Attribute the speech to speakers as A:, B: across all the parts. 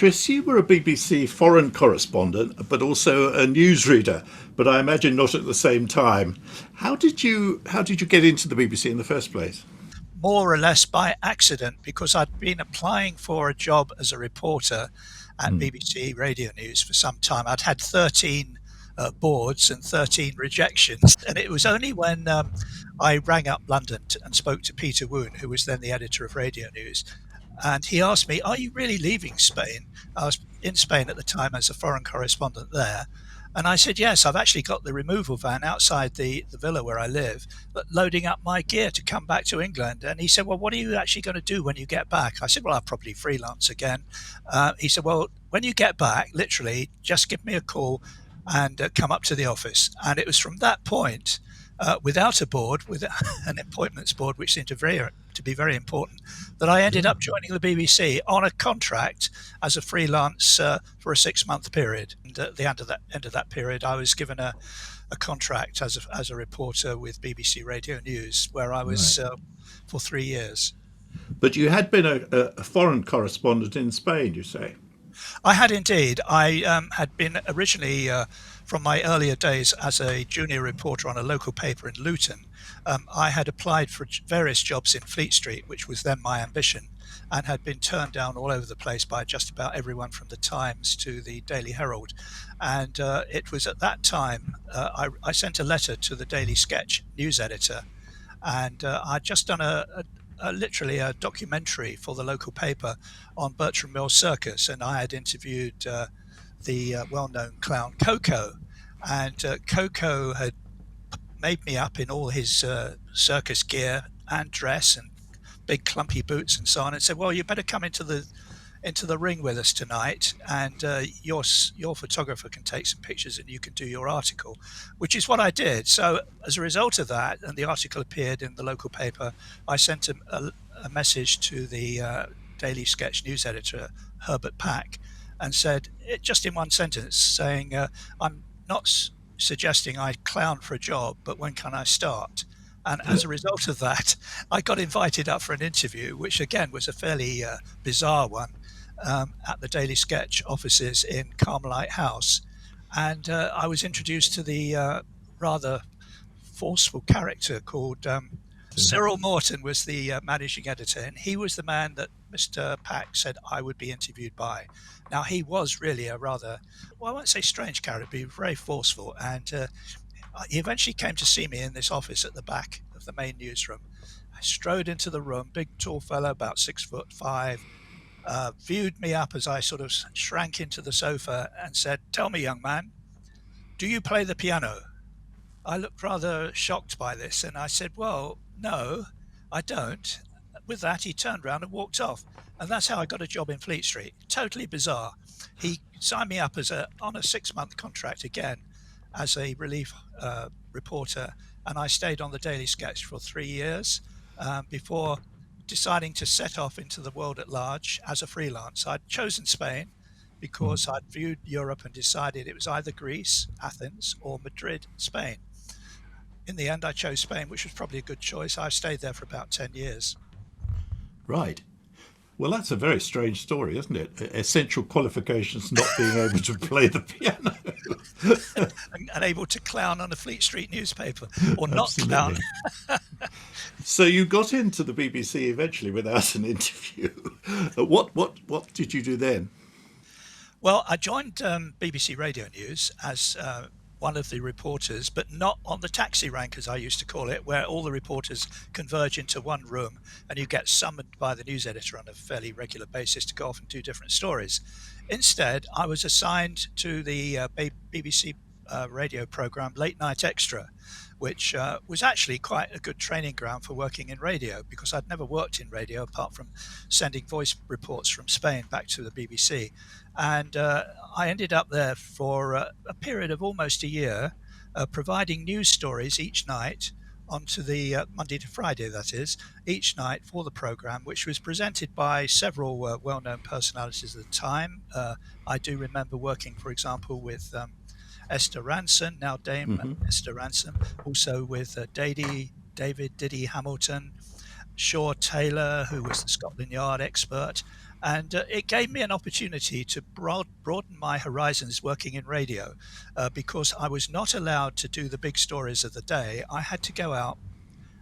A: Chris, you were a BBC foreign correspondent, but also a newsreader, but I imagine not at the same time. How did you get into the BBC in the first place?
B: More or less by accident, because I'd been applying for a job as a reporter at BBC Radio News for some time. I'd had 13 boards and 13 rejections. And it was only when I rang up London and spoke to Peter Woon, who was then the editor of Radio News. And he asked me, "Are you really leaving Spain?" I was in Spain at the time as a foreign correspondent there. And I said, "Yes, I've actually got the removal van outside the villa where I live, but loading up my gear to come back to England." And he said, "Well, what are you actually going to do when you get back?" I said, "Well, I'll probably freelance again." He said, "Well, when you get back, literally, just give me a call and come up to the office." And it was from that point, without a board, with an appointments board, which seemed to be very important, that I ended up joining the BBC on a contract as a freelance for a 6-month period. And at the end of that period, I was given a contract as a reporter with BBC Radio News, where I was
A: Right.
B: for 3 years.
A: But you had been a foreign correspondent in Spain, you say?
B: I had indeed. I had been originally, from my earlier days as a junior reporter on a local paper in Luton. I had applied for various jobs in Fleet Street, which was then my ambition, and had been turned down all over the place by just about everyone from the Times to the Daily Herald. And it was at that time I sent a letter to the Daily Sketch news editor, and I'd just done literally a documentary for the local paper on Bertram Mills Circus, and I had interviewed the well-known clown Coco, and Coco had made me up in all his circus gear and dress and big clumpy boots and so on, and said, "Well, you better come into the ring with us tonight, and your photographer can take some pictures and you can do your article," which is what I did. So as a result of that, and the article appeared in the local paper, I sent a message to the Daily Sketch news editor, Herbert Pack, and said, just in one sentence, saying, "I'm not suggesting I clown for a job, but when can I start?" And as a result of that, I got invited up for an interview, which again was a fairly bizarre one, at the Daily Sketch offices in Carmelite House. And I was introduced to the rather forceful character called Cyril Morton was the managing editor, and he was the man that Mr. Pack said I would be interviewed by. Now, he was really a rather, well, I won't say strange character, but very forceful. And he eventually came to see me in this office at the back of the main newsroom. I strode into the room, big tall fellow, about 6'5", viewed me up as I sort of shrank into the sofa and said, "Tell me, young man, do you play the piano?" I looked rather shocked by this, and I said, "Well, no, I don't." With that, he turned around and walked off. And that's how I got a job in Fleet Street. Totally bizarre. He signed me up on a 6-month contract again as a relief reporter, and I stayed on the Daily Sketch for 3 years before deciding to set off into the world at large as a freelance. I'd chosen Spain because I'd viewed Europe and decided it was either Greece, Athens, or Madrid, Spain. In the end, I chose Spain, which was probably a good choice. I stayed there for about 10 years.
A: Right. Well, that's a very strange story, isn't it? Essential qualifications not being able to play the piano.
B: And able to clown on a Fleet Street newspaper, or not clown.
A: So you got into the BBC eventually without an interview. What did you do then?
B: Well, I joined BBC Radio News as one of the reporters, but not on the taxi rank, as I used to call it, where all the reporters converge into one room and you get summoned by the news editor on a fairly regular basis to go off and do different stories. Instead, I was assigned to the BBC radio program Late Night Extra, which was actually quite a good training ground for working in radio, because I'd never worked in radio apart from sending voice reports from Spain back to the BBC. And I ended up there for a period of almost a year, providing news stories each night onto the Monday to Friday, that is, each night for the program, which was presented by several well-known personalities at the time. I do remember working, for example, with Esther Ranson, now Dame Esther Ranson, also with David Diddy Hamilton, Shaw Taylor, who was the Scotland Yard expert. And it gave me an opportunity to broaden my horizons working in radio, because I was not allowed to do the big stories of the day. I had to go out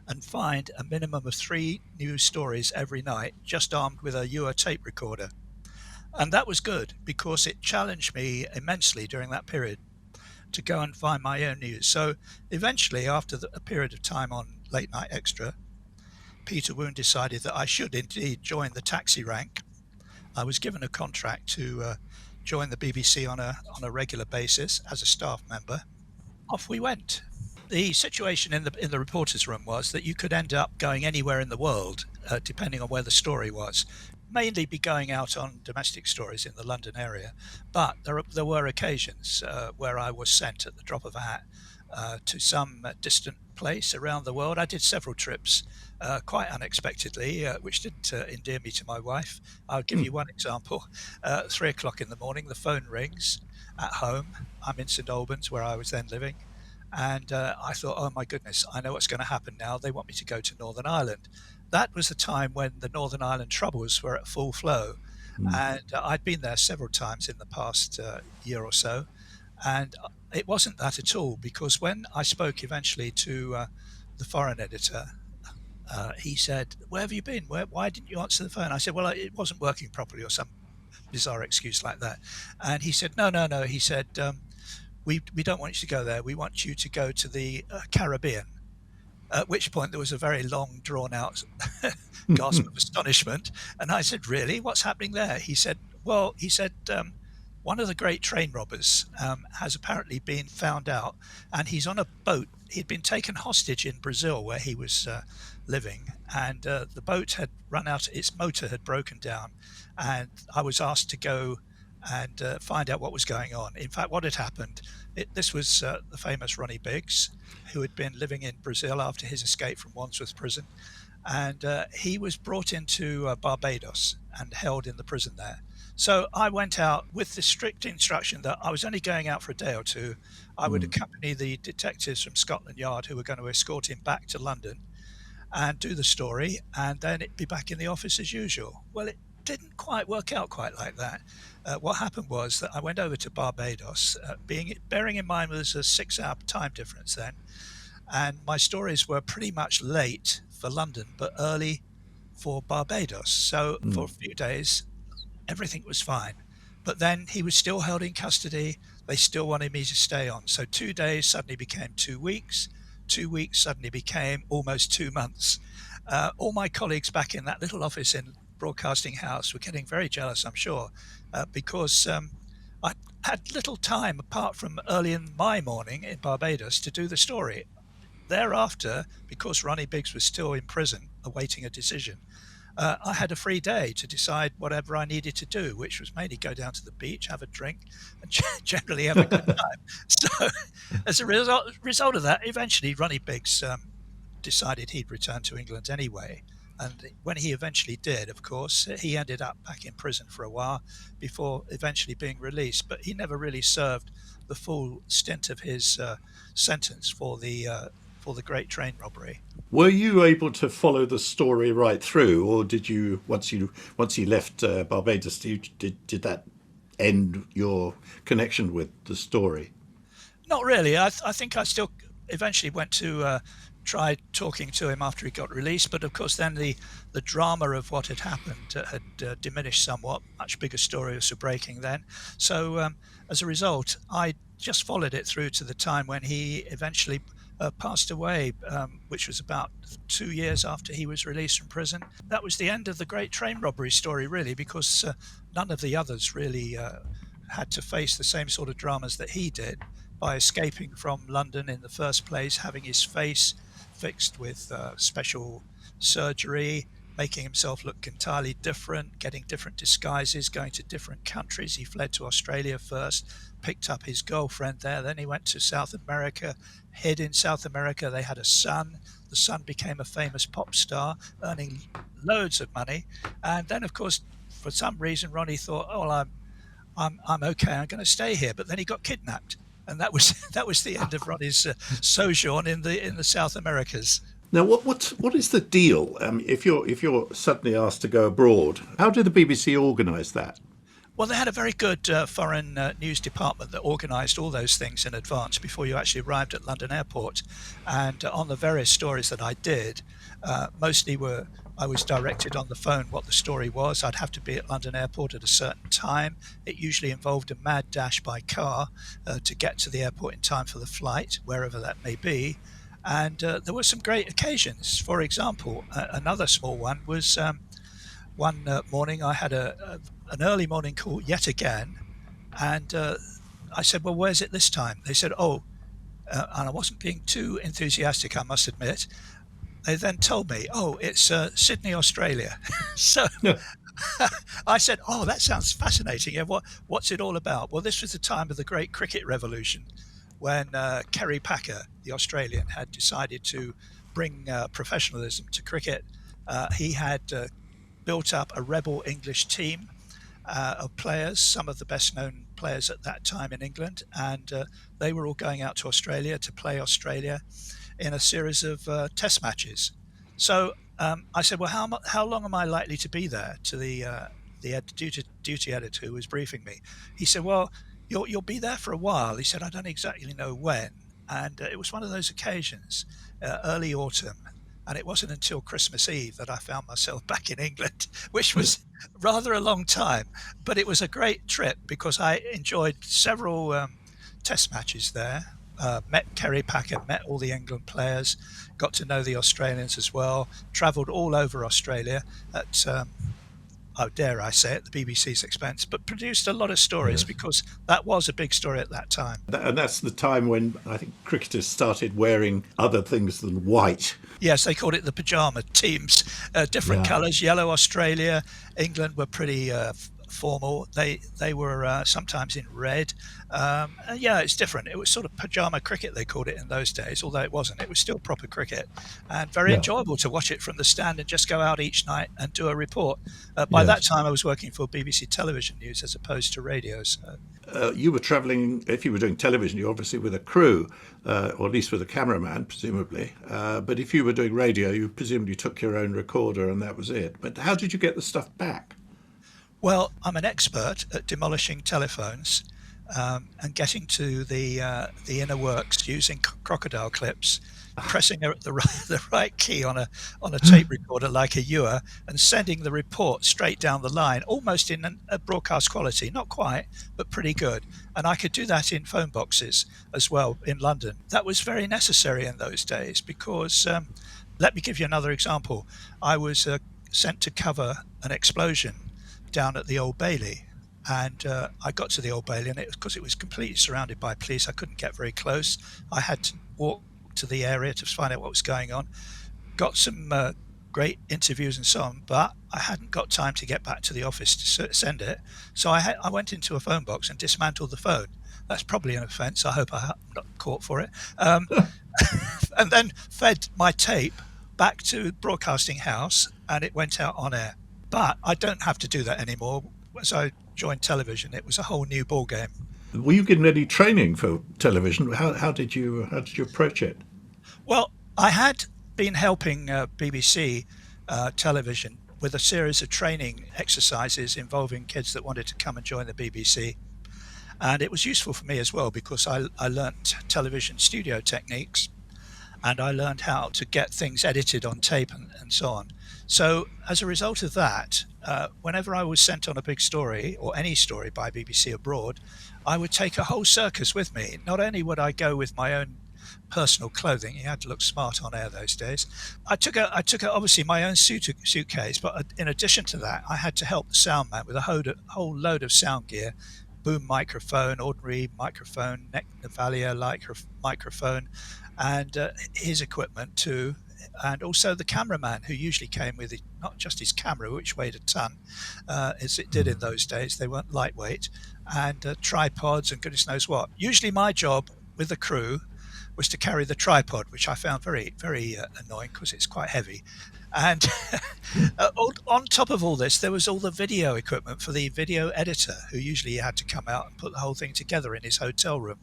B: and find a minimum of 3 news stories every night, just armed with a Ewer tape recorder. And that was good because it challenged me immensely during that period to go and find my own news. So eventually, after a period of time on Late Night Extra, Peter Woon decided that I should indeed join the taxi rank. I was given a contract to join the BBC on a regular basis as a staff member. Off we went. The situation in the reporter's room was that you could end up going anywhere in the world, depending on where the story was. Mainly be going out on domestic stories in the London area, but there were occasions where I was sent at the drop of a hat to some distant place around the world. I did several trips quite unexpectedly, which didn't endear me to my wife. I'll give you one example. 3 o'clock in the morning, the phone rings at home. I'm in St Albans, where I was then living. And I thought, oh my goodness, I know what's going to happen now. They want me to go to Northern Ireland. That was the time when the Northern Ireland troubles were at full flow. And I'd been there several times in the past year or so. And it wasn't that at all, because when I spoke eventually to the foreign editor, he said, where have you been? Why didn't you answer the phone? I said, well, it wasn't working properly, or some bizarre excuse like that. And he said, no. He said, we don't want you to go there. We want you to go to the Caribbean. At which point there was a very long, drawn-out gasp of astonishment. And I said, really? What's happening there? He said, one of the great train robbers has apparently been found out, and he's on a boat. He'd been taken hostage in Brazil, where he was living, and the boat had run out. Its motor had broken down, and I was asked to go and find out what was going on. In fact, what had happened, this was the famous Ronnie Biggs, who had been living in Brazil after his escape from Wandsworth Prison, and he was brought into Barbados and held in the prison there. So I went out with the strict instruction that I was only going out for a day or two. I would accompany the detectives from Scotland Yard who were going to escort him back to London and do the story, and then it'd be back in the office as usual. Well, it didn't quite work out quite like that. What happened was that I went over to Barbados, bearing in mind there was a 6-hour time difference then, and my stories were pretty much late for London, but early for Barbados. So for a few days, everything was fine. But then he was still held in custody. They still wanted me to stay on. So 2 days suddenly became 2 weeks. 2 weeks suddenly became almost 2 months. All my colleagues back in that little office in Broadcasting House were getting very jealous, I'm sure, because I had little time apart from early in my morning in Barbados to do the story. Thereafter, because Ronnie Biggs was still in prison awaiting a decision, I had a free day to decide whatever I needed to do, which was mainly go down to the beach, have a drink, and generally have a good time. So as a result of that, eventually Ronnie Biggs decided he'd return to England anyway. And when he eventually did, of course, he ended up back in prison for a while before eventually being released. But he never really served the full stint of his sentence for the Great Train Robbery.
A: Were you able to follow the story right through, or did you once you left Barbados, did that end your connection with the story?
B: Not really. I think I still eventually went to try talking to him after he got released, but of course then the drama of what had happened had diminished somewhat. Much bigger story was breaking then. So as a result, I just followed it through to the time when he eventually passed away, which was about 2 years after he was released from prison. That was the end of the Great Train Robbery story, really, because none of the others really had to face the same sort of dramas that he did by escaping from London in the first place, having his face fixed with special surgery, making himself look entirely different, getting different disguises, going to different countries. He fled to Australia first, picked up his girlfriend there. Then he went to South America, hid in South America. They had a son. The son became a famous pop star, earning loads of money. And then, of course, for some reason, Ronnie thought, "Oh, well, I'm okay. I'm going to stay here." But then he got kidnapped, and that was the end of Ronnie's sojourn in the South Americas.
A: Now, what is the deal? If you're suddenly asked to go abroad, how did the BBC organise that?
B: Well, they had a very good foreign news department that organised all those things in advance before you actually arrived at London Airport. And on the various stories that I did, mostly were I was directed on the phone what the story was. I'd have to be at London Airport at a certain time. It usually involved a mad dash by car to get to the airport in time for the flight, wherever that may be. And there were some great occasions. For example, another small one was one morning I had an early morning call yet again, and I said, "Well, where's it this time?" They said, "Oh," and I wasn't being too enthusiastic, I must admit. They then told me, "Oh, it's Sydney, Australia." So I said, "Oh, that sounds fascinating. Yeah, what's it all about?" Well, this was the time of the great cricket revolution, when Kerry Packer, the Australian, had decided to bring professionalism to cricket. He had built up a rebel English team of players, some of the best known players at that time in England, and they were all going out to Australia to play Australia in a series of test matches. So I said, "Well, how long am I likely to be there?" To the duty editor who was briefing me. He said, "Well, you'll be there for a while." He said, "I don't exactly know when." And it was one of those occasions, early autumn, and it wasn't until Christmas Eve that I found myself back in England, which was rather a long time. But it was a great trip because I enjoyed several test matches there. Met Kerry Packer, met all the England players, got to know the Australians as well, travelled all over Australia at, oh, dare I say it, the BBC's expense, but produced a lot of stories
A: Yes.
B: because that was a big story at that time.
A: And that's the time when I think cricketers started wearing other things than white.
B: Yes, they called it the pajama teams, different
A: Yeah.
B: colours. Yellow Australia, England were pretty formal. They were sometimes in red. And yeah, it's different. It was sort of pajama cricket they called it in those days, although it wasn't. It was still proper cricket, and very
A: Yeah.
B: enjoyable to watch it from the stand and just go out each night and do a report. By that
A: Yes.
B: time, I was working for BBC Television News as opposed to radio. So
A: You were travelling, if you were doing television, you're obviously with a crew, or at least with a cameraman, presumably. But if you were doing radio, you presumably took your own recorder and that was it. But how did you get the stuff back?
B: well, I'm an expert at demolishing telephones and getting to the inner works using crocodile clips, pressing the right key on a tape recorder like a Ewer, and sending the report straight down the line, almost in a broadcast quality, not quite, but pretty good. And I could do that in phone boxes as well in London. That was very necessary in those days because, let me give you another example. I was sent to cover an explosion down at the Old Bailey. And I got to the Old Bailey, and it was because it was completely surrounded by police. I couldn't get very close. I had to walk to the area to find out what was going on. Got some great interviews and so on, but I hadn't got time to get back to the office to send it. So I went into a phone box and dismantled the phone. That's probably an offence. I hope I'm not caught for it. And then fed my tape back to Broadcasting House, and it went out on air. But I don't have to do that anymore. As I joined television, it was a whole new ball game.
A: Were you given any training for television? How did you approach it?
B: Well, I had been helping BBC television with a series of training exercises involving kids that wanted to come and join the BBC. And it was useful for me as well because I learnt television studio techniques, and I learned how to get things edited on tape and so on. So as a result of that, whenever I was sent on a big story or any story by BBC abroad, I would take a whole circus with me. Not only would I go with my own personal clothing, you had to look smart on air those days. I took obviously my own suitcase, but in addition to that, I had to help the sound man with a whole load of sound gear, boom microphone, ordinary microphone, neck Navalia microphone, and his equipment too, and also the cameraman who usually came with not just his camera, which weighed a ton, as it did in those days. They weren't lightweight, and tripods and goodness knows what. Usually my job with the crew was to carry the tripod, which I found very, very annoying because it's quite heavy. And on top of all this, there was all the video equipment for the video editor, who usually had to come out and put the whole thing together in his hotel room.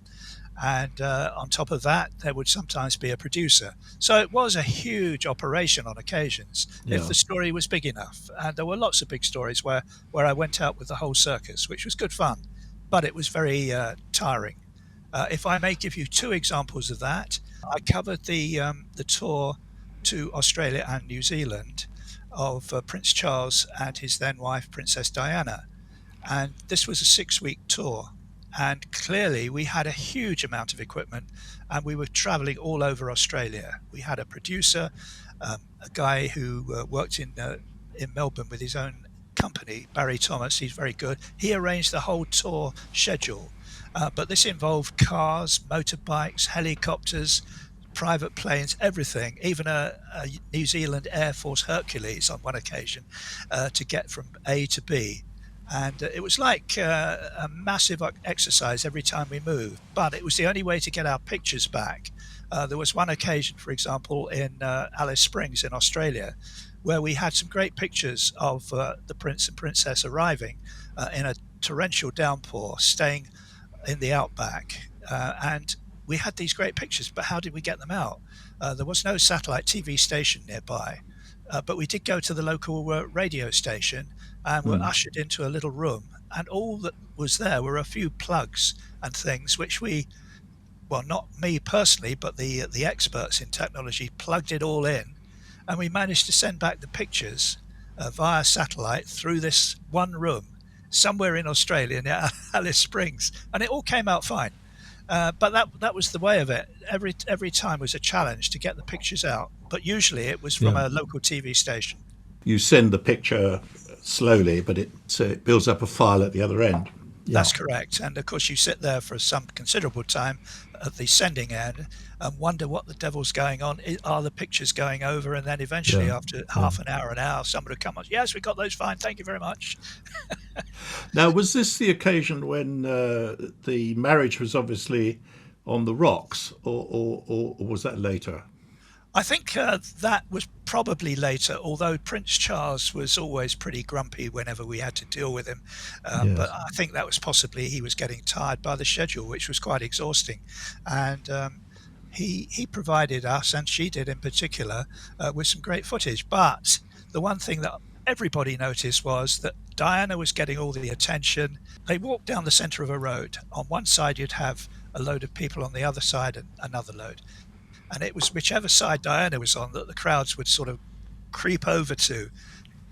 B: And on top of that, there would sometimes be a producer. So it was a huge operation on occasions if
A: Yeah.
B: the story was big enough. And there were lots of big stories where I went out with the whole circus, which was good fun, but it was very tiring. If I may give you two examples of that, I covered the tour to Australia and New Zealand of Prince Charles and his then wife, Princess Diana. And this was a 6-week tour. And clearly, we had a huge amount of equipment and we were traveling all over Australia. We had a producer, a guy who worked in Melbourne with his own company, Barry Thomas. He's very good. He arranged the whole tour schedule. But this involved cars, motorbikes, helicopters, private planes, everything, even a New Zealand Air Force Hercules on one occasion to get from A to B. And it was like a massive exercise every time we moved, but it was the only way to get our pictures back. There was one occasion, for example, in Alice Springs in Australia, where we had some great pictures of the prince and princess arriving in a torrential downpour, staying in the outback. And we had these great pictures, but how did we get them out? There was no satellite TV station nearby, but we did go to the local radio station and were ushered into a little room. And all that was there were a few plugs and things which well, not me personally, but the experts in technology plugged it all in. And we managed to send back the pictures via satellite through this one room somewhere in Australia near Alice Springs. And it all came out fine. But that was the way of it. Every time was a challenge to get the pictures out, but usually it was from a local TV station.
A: You send the picture slowly, but it builds up a file at the other end.
B: That's correct. And of course, you sit there for some considerable time at the sending end and wonder what the devil's going on. Are the pictures going over? And then eventually, after half an hour, somebody would come on. Yes, we got those fine. Thank you very much.
A: Now, was this the occasion when the marriage was obviously on the rocks, or was that later?
B: I think that was probably later, although Prince Charles was always pretty grumpy whenever we had to deal with him. But I think that was possibly he was getting tired by the schedule, which was quite exhausting. And he provided us, and she did in particular, with some great footage. But the one thing that everybody noticed was that Diana was getting all the attention. They walked down the center of a road. On one side, you'd have a load of people, on the other side, another load. And it was whichever side Diana was on that the crowds would sort of creep over to.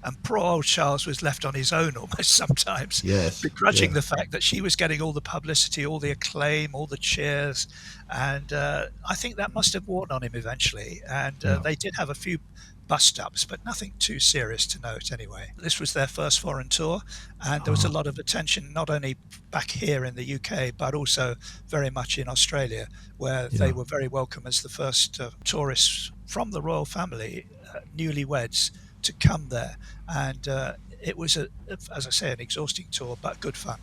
B: And poor old Charles was left on his own almost sometimes, begrudging the fact that she was getting all the publicity, all the acclaim, all the cheers. And I think that must have worn on him eventually. And they did have a few bust-ups, but nothing too serious to note anyway. This was their first foreign tour, and there was a lot of attention not only back here in the UK, but also very much in Australia, where they were very welcome as the first tourists from the royal family, newlyweds, to come there. And it was, as I say, an exhausting tour, but good fun.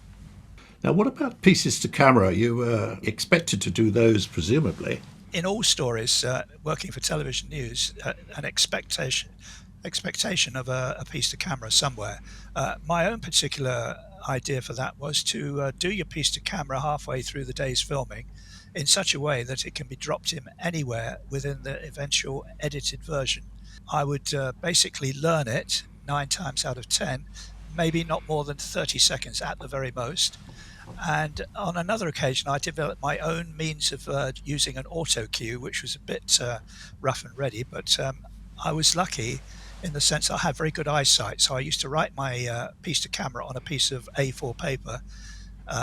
A: Now, what about pieces to camera? You were expected to do those, presumably.
B: In all stories, working for television news, an expectation of a piece to camera somewhere. My own particular idea for that was to do your piece to camera halfway through the day's filming in such a way that it can be dropped in anywhere within the eventual edited version. I would basically learn it 9 times out of 10, maybe not more than 30 seconds at the very most. And on another occasion, I developed my own means of using an auto cue, which was a bit rough and ready, but I was lucky in the sense I had very good eyesight. So I used to write my piece to camera on a piece of A4 paper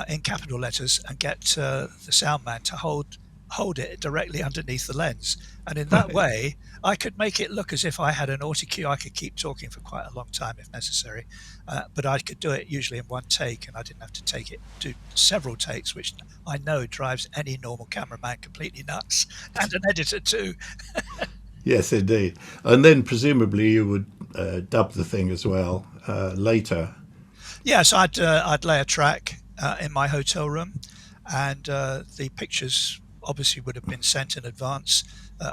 B: in capital letters and get the sound man to hold it directly underneath the lens. And in that way, I could make it look as if I had an auto cue. I could keep talking for quite a long time if necessary, but I could do it usually in one take, and I didn't have to do several takes, which I know drives any normal cameraman completely nuts, and an editor too.
A: Yes, indeed. And then presumably you would dub the thing as well later.
B: Yes, I'd lay a track in my hotel room, and the pictures obviously would have been sent in advance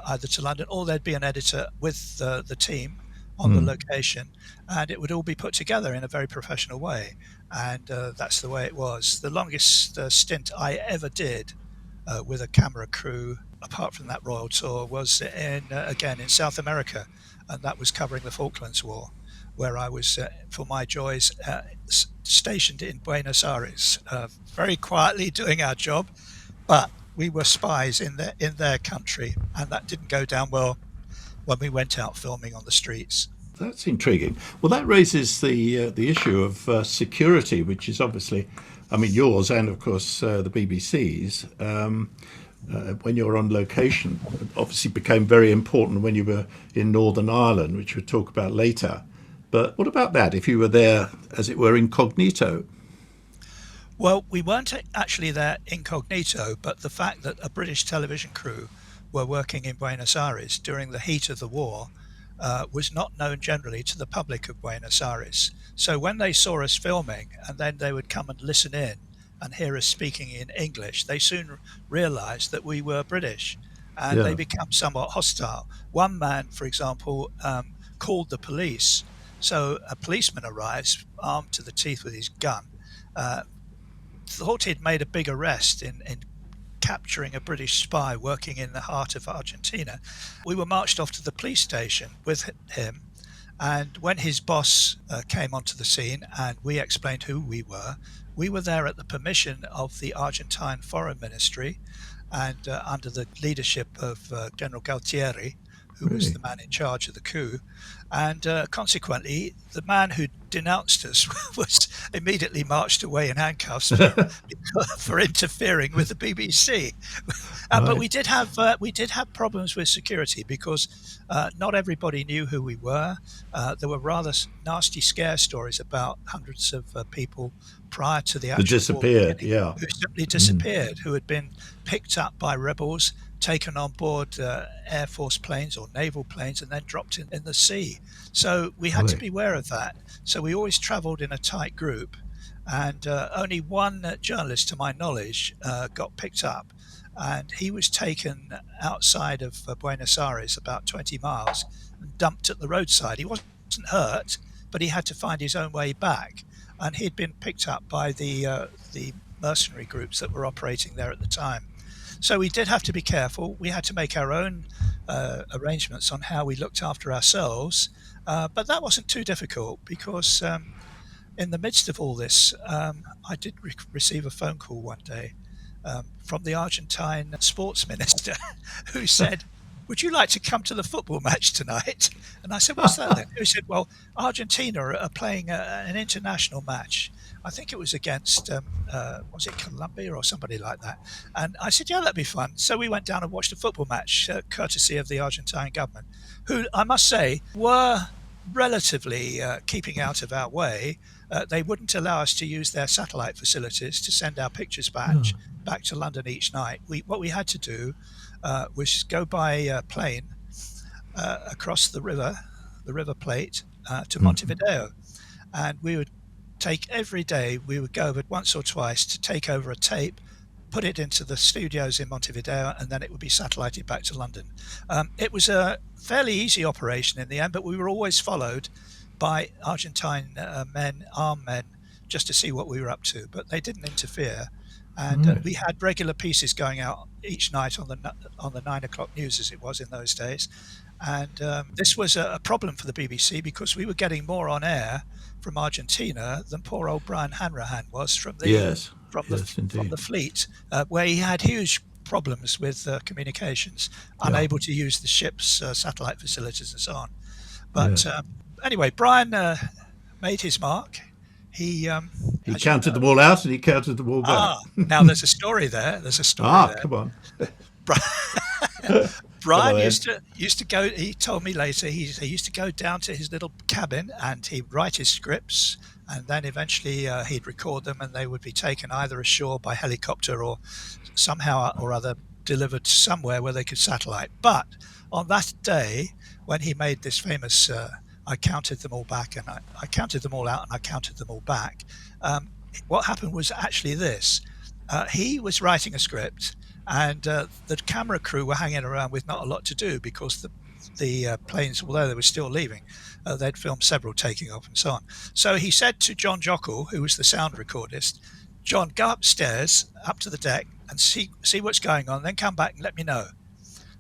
B: either to London, or there'd be an editor with the team on the location, and it would all be put together in a very professional way. And that's the way it was. The longest stint I ever did with a camera crew, apart from that royal tour, was again in South America, and that was covering the Falklands War, where I was, for my joys, stationed in Buenos Aires, very quietly doing our job, but we were spies in their country, and that didn't go down well when we went out filming on the streets.
A: That's intriguing. Well, that raises the issue of security, which is obviously, I mean, yours and of course the BBC's. When you're on location, it obviously became very important when you were in Northern Ireland, which we'll talk about later. But what about that? If you were there, as it were, incognito?
B: Well, we weren't actually there incognito, but the fact that a British television crew were working in Buenos Aires during the heat of the war was not known generally to the public of Buenos Aires. So when they saw us filming, and then they would come and listen in and hear us speaking in English, they soon realized that we were British, and they
A: Yeah.
B: became somewhat hostile. One man, for example, called the police. So a policeman arrives, armed to the teeth with his gun, thought he'd made a big arrest in capturing a British spy working in the heart of Argentina. We were marched off to the police station with him, and when his boss came onto the scene and we explained who we were there at the permission of the Argentine Foreign Ministry, and under the leadership of General Galtieri, who was
A: Really?
B: the man in charge of the coup. And consequently, the man who denounced us was immediately marched away in handcuffs for interfering with the BBC. But
A: Right.
B: we did have problems with security because not everybody knew who we were. There were rather nasty scare stories about hundreds of people prior to the
A: That
B: actual war
A: disappeared.
B: beginning
A: Yeah.
B: who simply disappeared, who had been picked up by rebels, taken on board Air Force planes or naval planes, and then dropped in the sea. So we had to
A: Right.
B: be aware of that. So we always traveled in a tight group, and only one journalist, to my knowledge, got picked up, and he was taken outside of Buenos Aires, about 20 miles, and dumped at the roadside. He wasn't hurt, but he had to find his own way back, and he'd been picked up by the mercenary groups that were operating there at the time. So we did have to be careful. We had to make our own arrangements on how we looked after ourselves, but that wasn't too difficult because in the midst of all this, I did receive a phone call one day from the Argentine sports minister who said, "Would you like to come to the football match tonight?" And I said, "What's that then?" He said, "Well, Argentina are playing an international match. I think it was against, was it Colombia or somebody like that?" And I said, "Yeah, that'd be fun." So we went down and watched a football match, courtesy of the Argentine government, who I must say were relatively keeping out of our way. They wouldn't allow us to use their satellite facilities to send our pictures back to London each night. What we had to do was go by plane across the River Plate, to Montevideo, and we would take every day. We would go over once or twice to take over a tape, put it into the studios in Montevideo, and then it would be satellited back to London. It was a fairly easy operation in the end, but we were always followed by Argentine armed men, just to see what we were up to. But they didn't interfere, and
A: Right.
B: we had regular pieces going out each night on the 9 o'clock news, as it was in those days. And this was a problem for the BBC because we were getting more on air from Argentina than poor old Brian Hanrahan was from
A: Yes.
B: from the
A: Yes,
B: from
A: indeed.
B: the fleet, where he had huge problems with communications,
A: Yeah.
B: unable to use the ship's satellite facilities and so on. But
A: Yes.
B: anyway, Brian made his mark. He,
A: He
B: as you
A: counted
B: know,
A: them all out and he counted them all back.
B: now there's a story there. There's a story
A: Ah,
B: there.
A: come on. Come on
B: Brian
A: then.
B: used to go. He told me later he used to go down to his little cabin and he'd write his scripts, and then eventually he'd record them, and they would be taken either ashore by helicopter or somehow or other delivered somewhere where they could satellite. But on that day when he made this famous, I counted them all back, and I counted them all out, and I counted them all back. What happened was actually this: he was writing a script, and the camera crew were hanging around with not a lot to do because the planes, although they were still leaving, they'd filmed several taking off and so on. So he said to John Jockle, who was the sound recordist, "John, go upstairs, up to the deck, and see what's going on, then come back and let me know.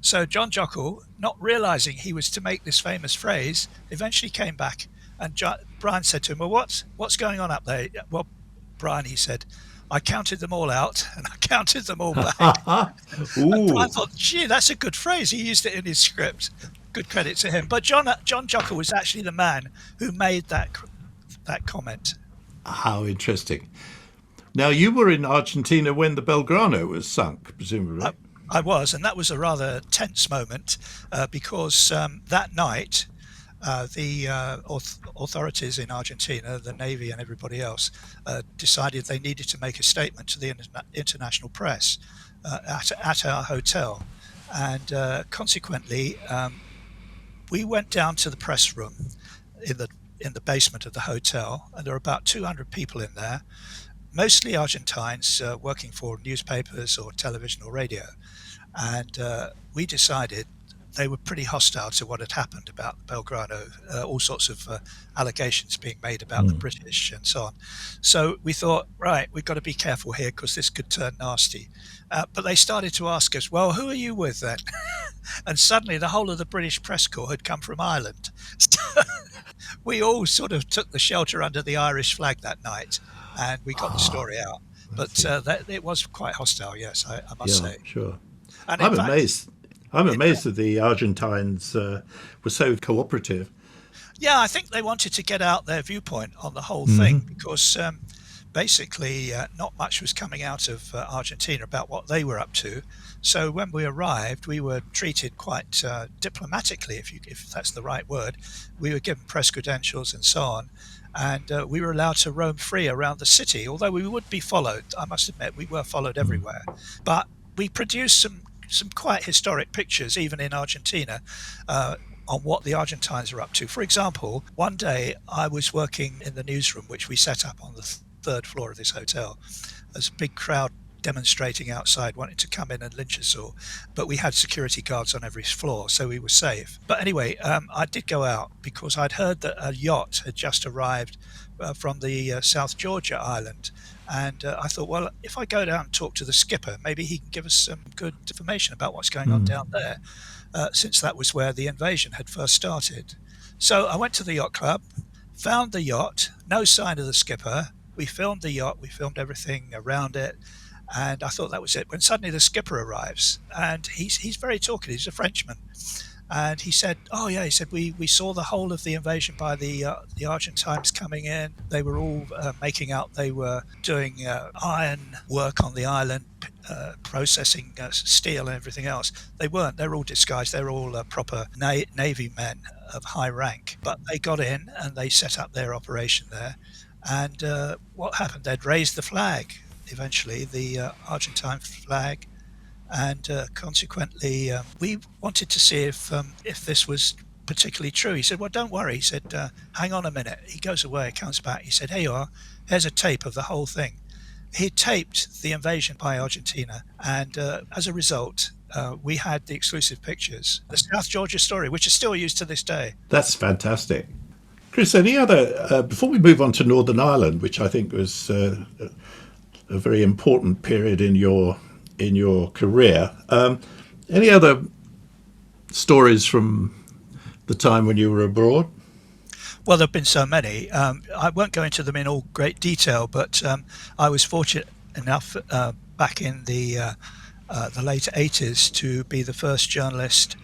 B: So John Jockle, not realizing he was to make this famous phrase, eventually came back, and Brian said to him, well, what's going on up there? Well, Brian, he said, I counted them all out and I counted them all back. And Brian thought, gee, that's a good phrase. He used it in his script. Good credit to him. But John Jockle was actually the man who made that comment.
A: How interesting. Now, you were in Argentina when the Belgrano was sunk, presumably.
B: I was, and that was a rather tense moment because that night the authorities in Argentina, the Navy and everybody else, decided they needed to make a statement to the international press at our hotel. And consequently, we went down to the press room in the basement of the hotel, and there were about 200 people in there, mostly Argentines working for newspapers or television or radio. And we decided they were pretty hostile to what had happened about Belgrano, all sorts of allegations being made about the British and so on. So we thought, right, we've got to be careful here because this could turn nasty. But they started to ask us, well, who are you with then? And suddenly the whole of the British press corps had come from Ireland. So we all sort of took the shelter under the Irish flag that night, and we got the story out. But it was quite hostile, yes, I must say.
A: Sure.
B: And
A: I'm amazed. I'm amazed that the Argentines were so cooperative.
B: Yeah, I think they wanted to get out their viewpoint on the whole thing because basically not much was coming out of Argentina about what they were up to. So when we arrived, we were treated quite diplomatically, if that's the right word. We were given press credentials and so on. And we were allowed to roam free around the city, although we would be followed. I must admit, we were followed everywhere. But we produced some quite historic pictures, even in Argentina, on what the Argentines are up to. For example, one day I was working in the newsroom, which we set up on the third floor of this hotel. There's a big crowd demonstrating outside, wanting to come in and lynch us all. But we had security guards on every floor, so we were safe. But anyway, I did go out because I'd heard that a yacht had just arrived from the South Georgia island. And I thought, well, if I go down and talk to the skipper, maybe he can give us some good information about what's going on down there, since that was where the invasion had first started. So I went to the yacht club, found the yacht, no sign of the skipper. We filmed the yacht, we filmed everything around it, and I thought that was it. When suddenly the skipper arrives, and he's very talkative, he's a Frenchman. And he said, oh yeah, he said, we saw the whole of the invasion by the Argentines coming in. They were all making out they were doing iron work on the island, processing steel and everything else. They weren't. They're all disguised. They're all proper Navy men of high rank. But they got in and they set up their operation there. And what happened? They'd raised the flag, eventually, the Argentine flag. And consequently, we wanted to see if this was particularly true. He said, well, don't worry. He said, hang on a minute. He goes away, comes back. He said, here you are. Here's a tape of the whole thing. He taped the invasion by Argentina. And as a result, we had the exclusive pictures, the South Georgia story, which is still used to this day.
A: That's fantastic. Chris, any other, before we move on to Northern Ireland, which I think was a very important period in your career, any other stories from the time when you were abroad?
B: Well, there have been so many. I won't go into them in all great detail, but I was fortunate enough back in the late 80s to be the first journalist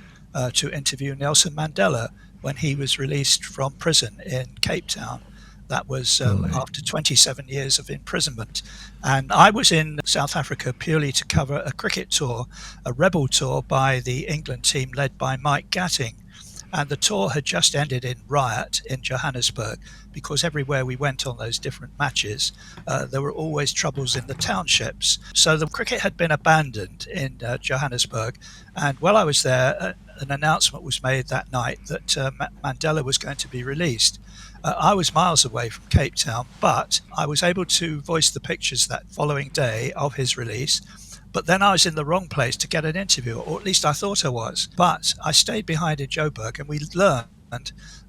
B: to interview Nelson Mandela when he was released from prison in Cape Town. That was after 27 years of imprisonment. And I was in South Africa purely to cover a cricket tour, a rebel tour by the England team led by Mike Gatting. And the tour had just ended in riot in Johannesburg because everywhere we went on those different matches, there were always troubles in the townships. So the cricket had been abandoned in Johannesburg. And while I was there, an announcement was made that night that Mandela was going to be released. I was miles away from Cape Town, but I was able to voice the pictures that following day of his release. But then I was in the wrong place to get an interview, or at least I thought I was. But I stayed behind in Joburg, and we learned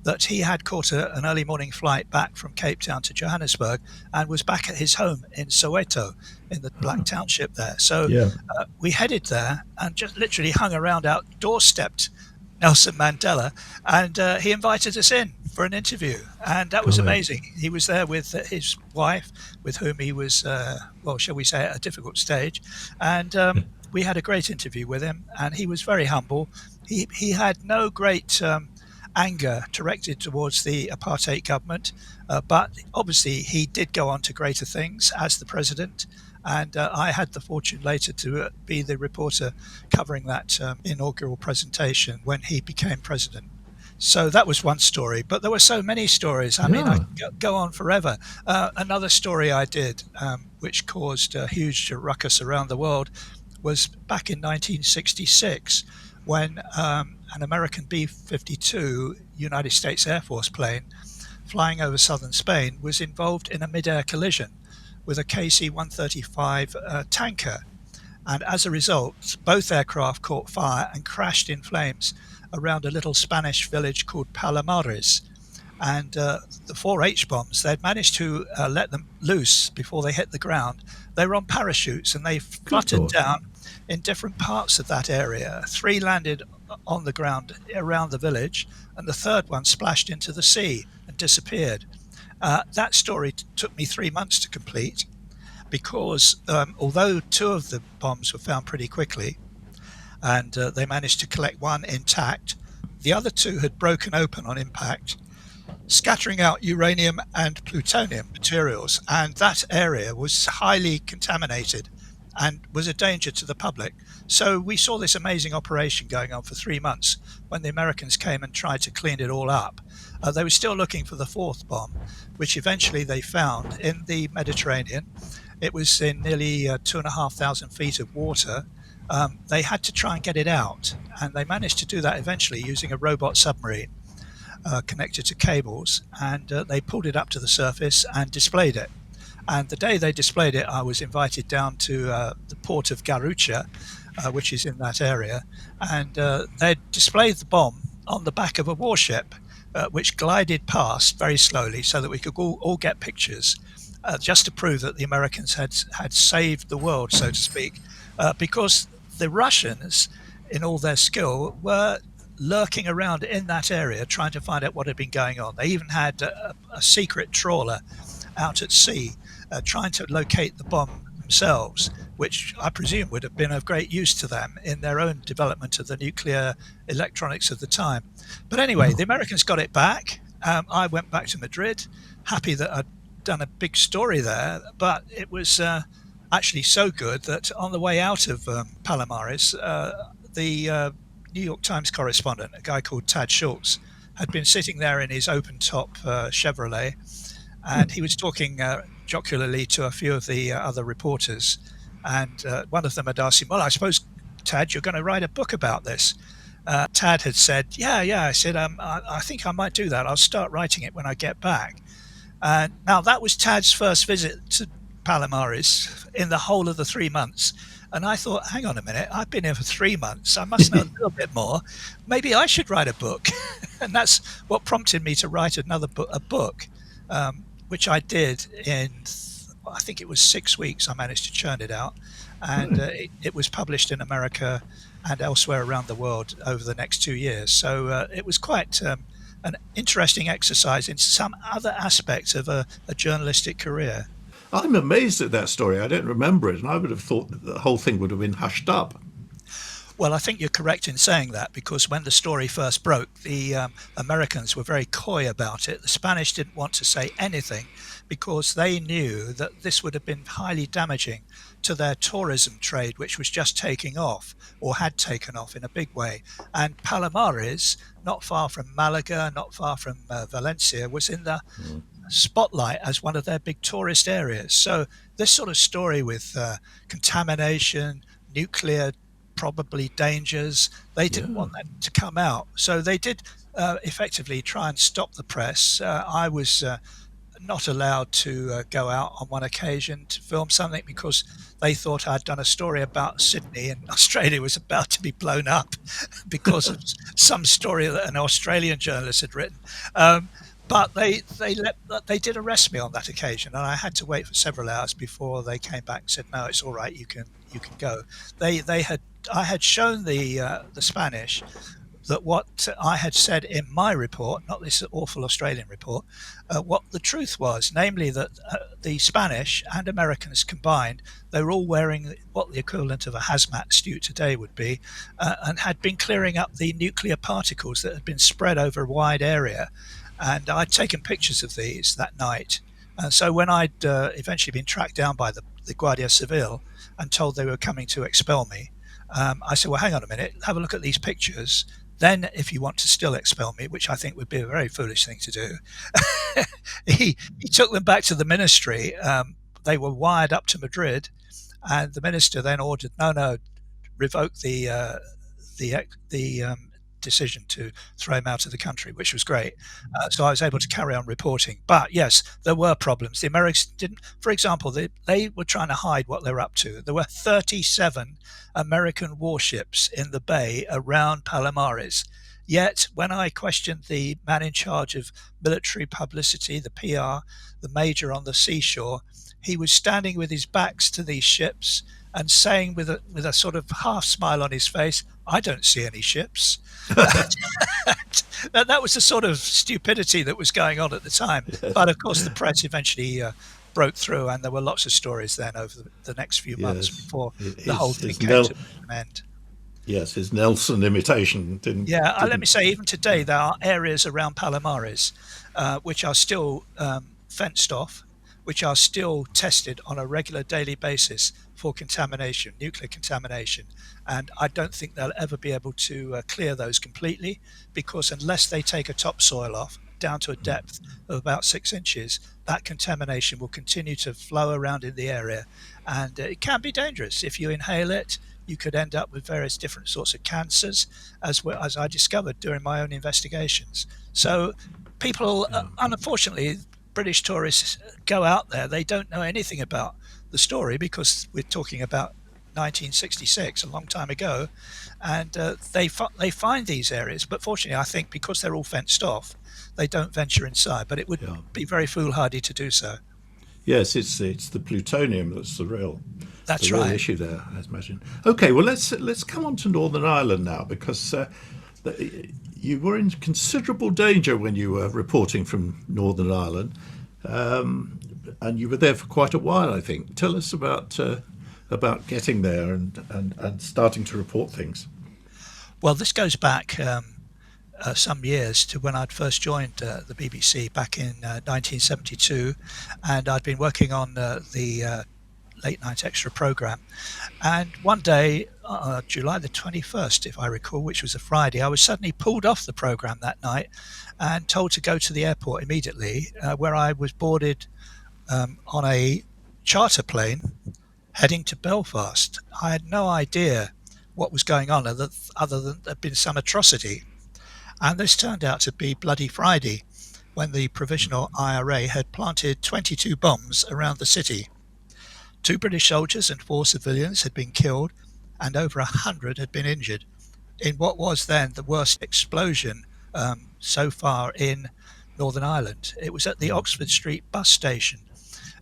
B: that he had caught an early morning flight back from Cape Town to Johannesburg and was back at his home in Soweto in the Black Township there. So
C: Yeah.
B: we headed there and just literally hung around out, doorstepped Nelson Mandela, and he invited us in for an interview, and that was amazing. He was there with his wife, with whom he was, well, shall we say, at a difficult stage, and we had a great interview with him, and he was very humble. He had no great anger directed towards the apartheid government, but obviously he did go on to greater things as the president. And I had the fortune later to be the reporter covering that inaugural presentation when he became president. So that was one story, but there were so many stories. I mean, I could go on forever. Another story I did, which caused a huge ruckus around the world, was back in 1966 when an American B-52 United States Air Force plane flying over southern Spain was involved in a mid-air collision with a KC-135 tanker. And as a result, both aircraft caught fire and crashed in flames around a little Spanish village called Palomares. And the 4 H-bombs, they'd managed to let them loose before they hit the ground. They were on parachutes and they fluttered down in different parts of that area. 3 landed on the ground around the village, and the 3rd one splashed into the sea and disappeared. That story took me 3 months to complete because although 2 of the bombs were found pretty quickly and they managed to collect 1 intact, the other 2 had broken open on impact, scattering out uranium and plutonium materials, and that area was highly contaminated and was a danger to the public. So we saw this amazing operation going on for 3 months. When the Americans came and tried to clean it all up, they were still looking for the 4th bomb, which eventually they found in the Mediterranean. It was in nearly 2,500 feet of water. They had to try and get it out, and they managed to do that eventually using a robot submarine connected to cables, and they pulled it up to the surface and displayed it. And the day they displayed it, I was invited down to the port of Garrucha, which is in that area, and they displayed the bomb on the back of a warship, which glided past very slowly so that we could all get pictures, just to prove that the Americans had saved the world, so to speak, because the Russians, in all their skill, were lurking around in that area trying to find out what had been going on. They even had a secret trawler out at sea trying to locate the bomb themselves, which I presume would have been of great use to them in their own development of the nuclear electronics of the time. But anyway, the Americans got it back. I went back to Madrid, happy that I'd done a big story there, but it was actually so good that on the way out of Palomares, the New York Times correspondent, a guy called Tad Schultz, had been sitting there in his open-top Chevrolet, and he was talking jocularly to a few of the other reporters, and one of them had asked him, well, I suppose, Tad, you're going to write a book about this. Tad had said, yeah. I said, I think I might do that. I'll start writing it when I get back. Now, that was Tad's first visit to Palomares in the whole of the 3 months. And I thought, hang on a minute, I've been here for 3 months. I must know a little bit more. Maybe I should write a book. And that's what prompted me to write a book, which I did in, I think it was 6 weeks. I managed to churn it out. And it was published in America and elsewhere around the world over the next 2 years. So it was quite an interesting exercise in some other aspects of a journalistic career.
A: I'm amazed at that story. I don't remember it, and I would have thought that the whole thing would have been hushed up.
B: Well, I think you're correct in saying that, because when the story first broke, the Americans were very coy about it. The Spanish didn't want to say anything because they knew that this would have been highly damaging to their tourism trade, which was just taking off, or had taken off in a big way. And Palomares, not far from Malaga, not far from Valencia, was in the spotlight as one of their big tourist areas. So this sort of story with contamination, nuclear probably dangers, they didn't want that to come out. So they did effectively try and stop the press. I was not allowed to go out on one occasion to film something because they thought I'd done a story about Sydney and Australia was about to be blown up because of some story that an Australian journalist had written. But they did arrest me on that occasion, and I had to wait for several hours before they came back and said, "No, it's all right. You can go." I had shown the Spanish that what I had said in my report, not this awful Australian report, what the truth was, namely that the Spanish and Americans combined, they were all wearing what the equivalent of a hazmat suit today would be, and had been clearing up the nuclear particles that had been spread over a wide area. And I'd taken pictures of these that night. So when I'd eventually been tracked down by the Guardia Civil and told they were coming to expel me, I said, well, hang on a minute, have a look at these pictures. Then if you want to still expel me, which I think would be a very foolish thing to do, he took them back to the ministry. They were wired up to Madrid, and the minister then ordered, no, revoke the decision to throw him out of the country, which was great. So I was able to carry on reporting. But yes, there were problems. The Americans didn't, for example, they were trying to hide what they were up to. There were 37 American warships in the bay around Palomares. Yet when I questioned the man in charge of military publicity, the PR, the major on the seashore, he was standing with his backs to these ships and saying with a sort of half smile on his face, "I don't see any ships." That was the sort of stupidity that was going on at the time. But of course, the press eventually broke through, and there were lots of stories then over the next few months before the whole thing came to an end.
A: Yes, his Nelson imitation didn't.
B: Yeah, let me say, even today, there are areas around Palomares which are still fenced off, which are still tested on a regular daily basis for contamination, nuclear contamination. And I don't think they'll ever be able to clear those completely, because unless they take a topsoil off down to a depth of about 6 inches, that contamination will continue to flow around in the area. And it can be dangerous. If you inhale it, you could end up with various different sorts of cancers, as well as I discovered during my own investigations. So people, unfortunately, British tourists go out there, they don't know anything about the story, because we're talking about 1966, a long time ago, and they find these areas. But fortunately, I think because they're all fenced off, they don't venture inside. But it would be very foolhardy to do so.
A: Yes, it's the plutonium that's the real issue there, I imagine. Okay, well let's come on to Northern Ireland now, because you were in considerable danger when you were reporting from Northern Ireland, and you were there for quite a while, I think. Tell us about getting there and starting to report things.
B: Well, this goes back some years to when I'd first joined the BBC back in 1972, and I'd been working on the late night extra program. And one day, July the 21st, if I recall, which was a Friday, I was suddenly pulled off the program that night and told to go to the airport immediately, where I was boarded on a charter plane heading to Belfast. I had no idea what was going on other than there'd been some atrocity. And this turned out to be Bloody Friday, when the Provisional IRA had planted 22 bombs around the city. 2 British soldiers and 4 civilians had been killed, and over 100 had been injured in what was then the worst explosion so far in Northern Ireland. It was at the Oxford Street bus station,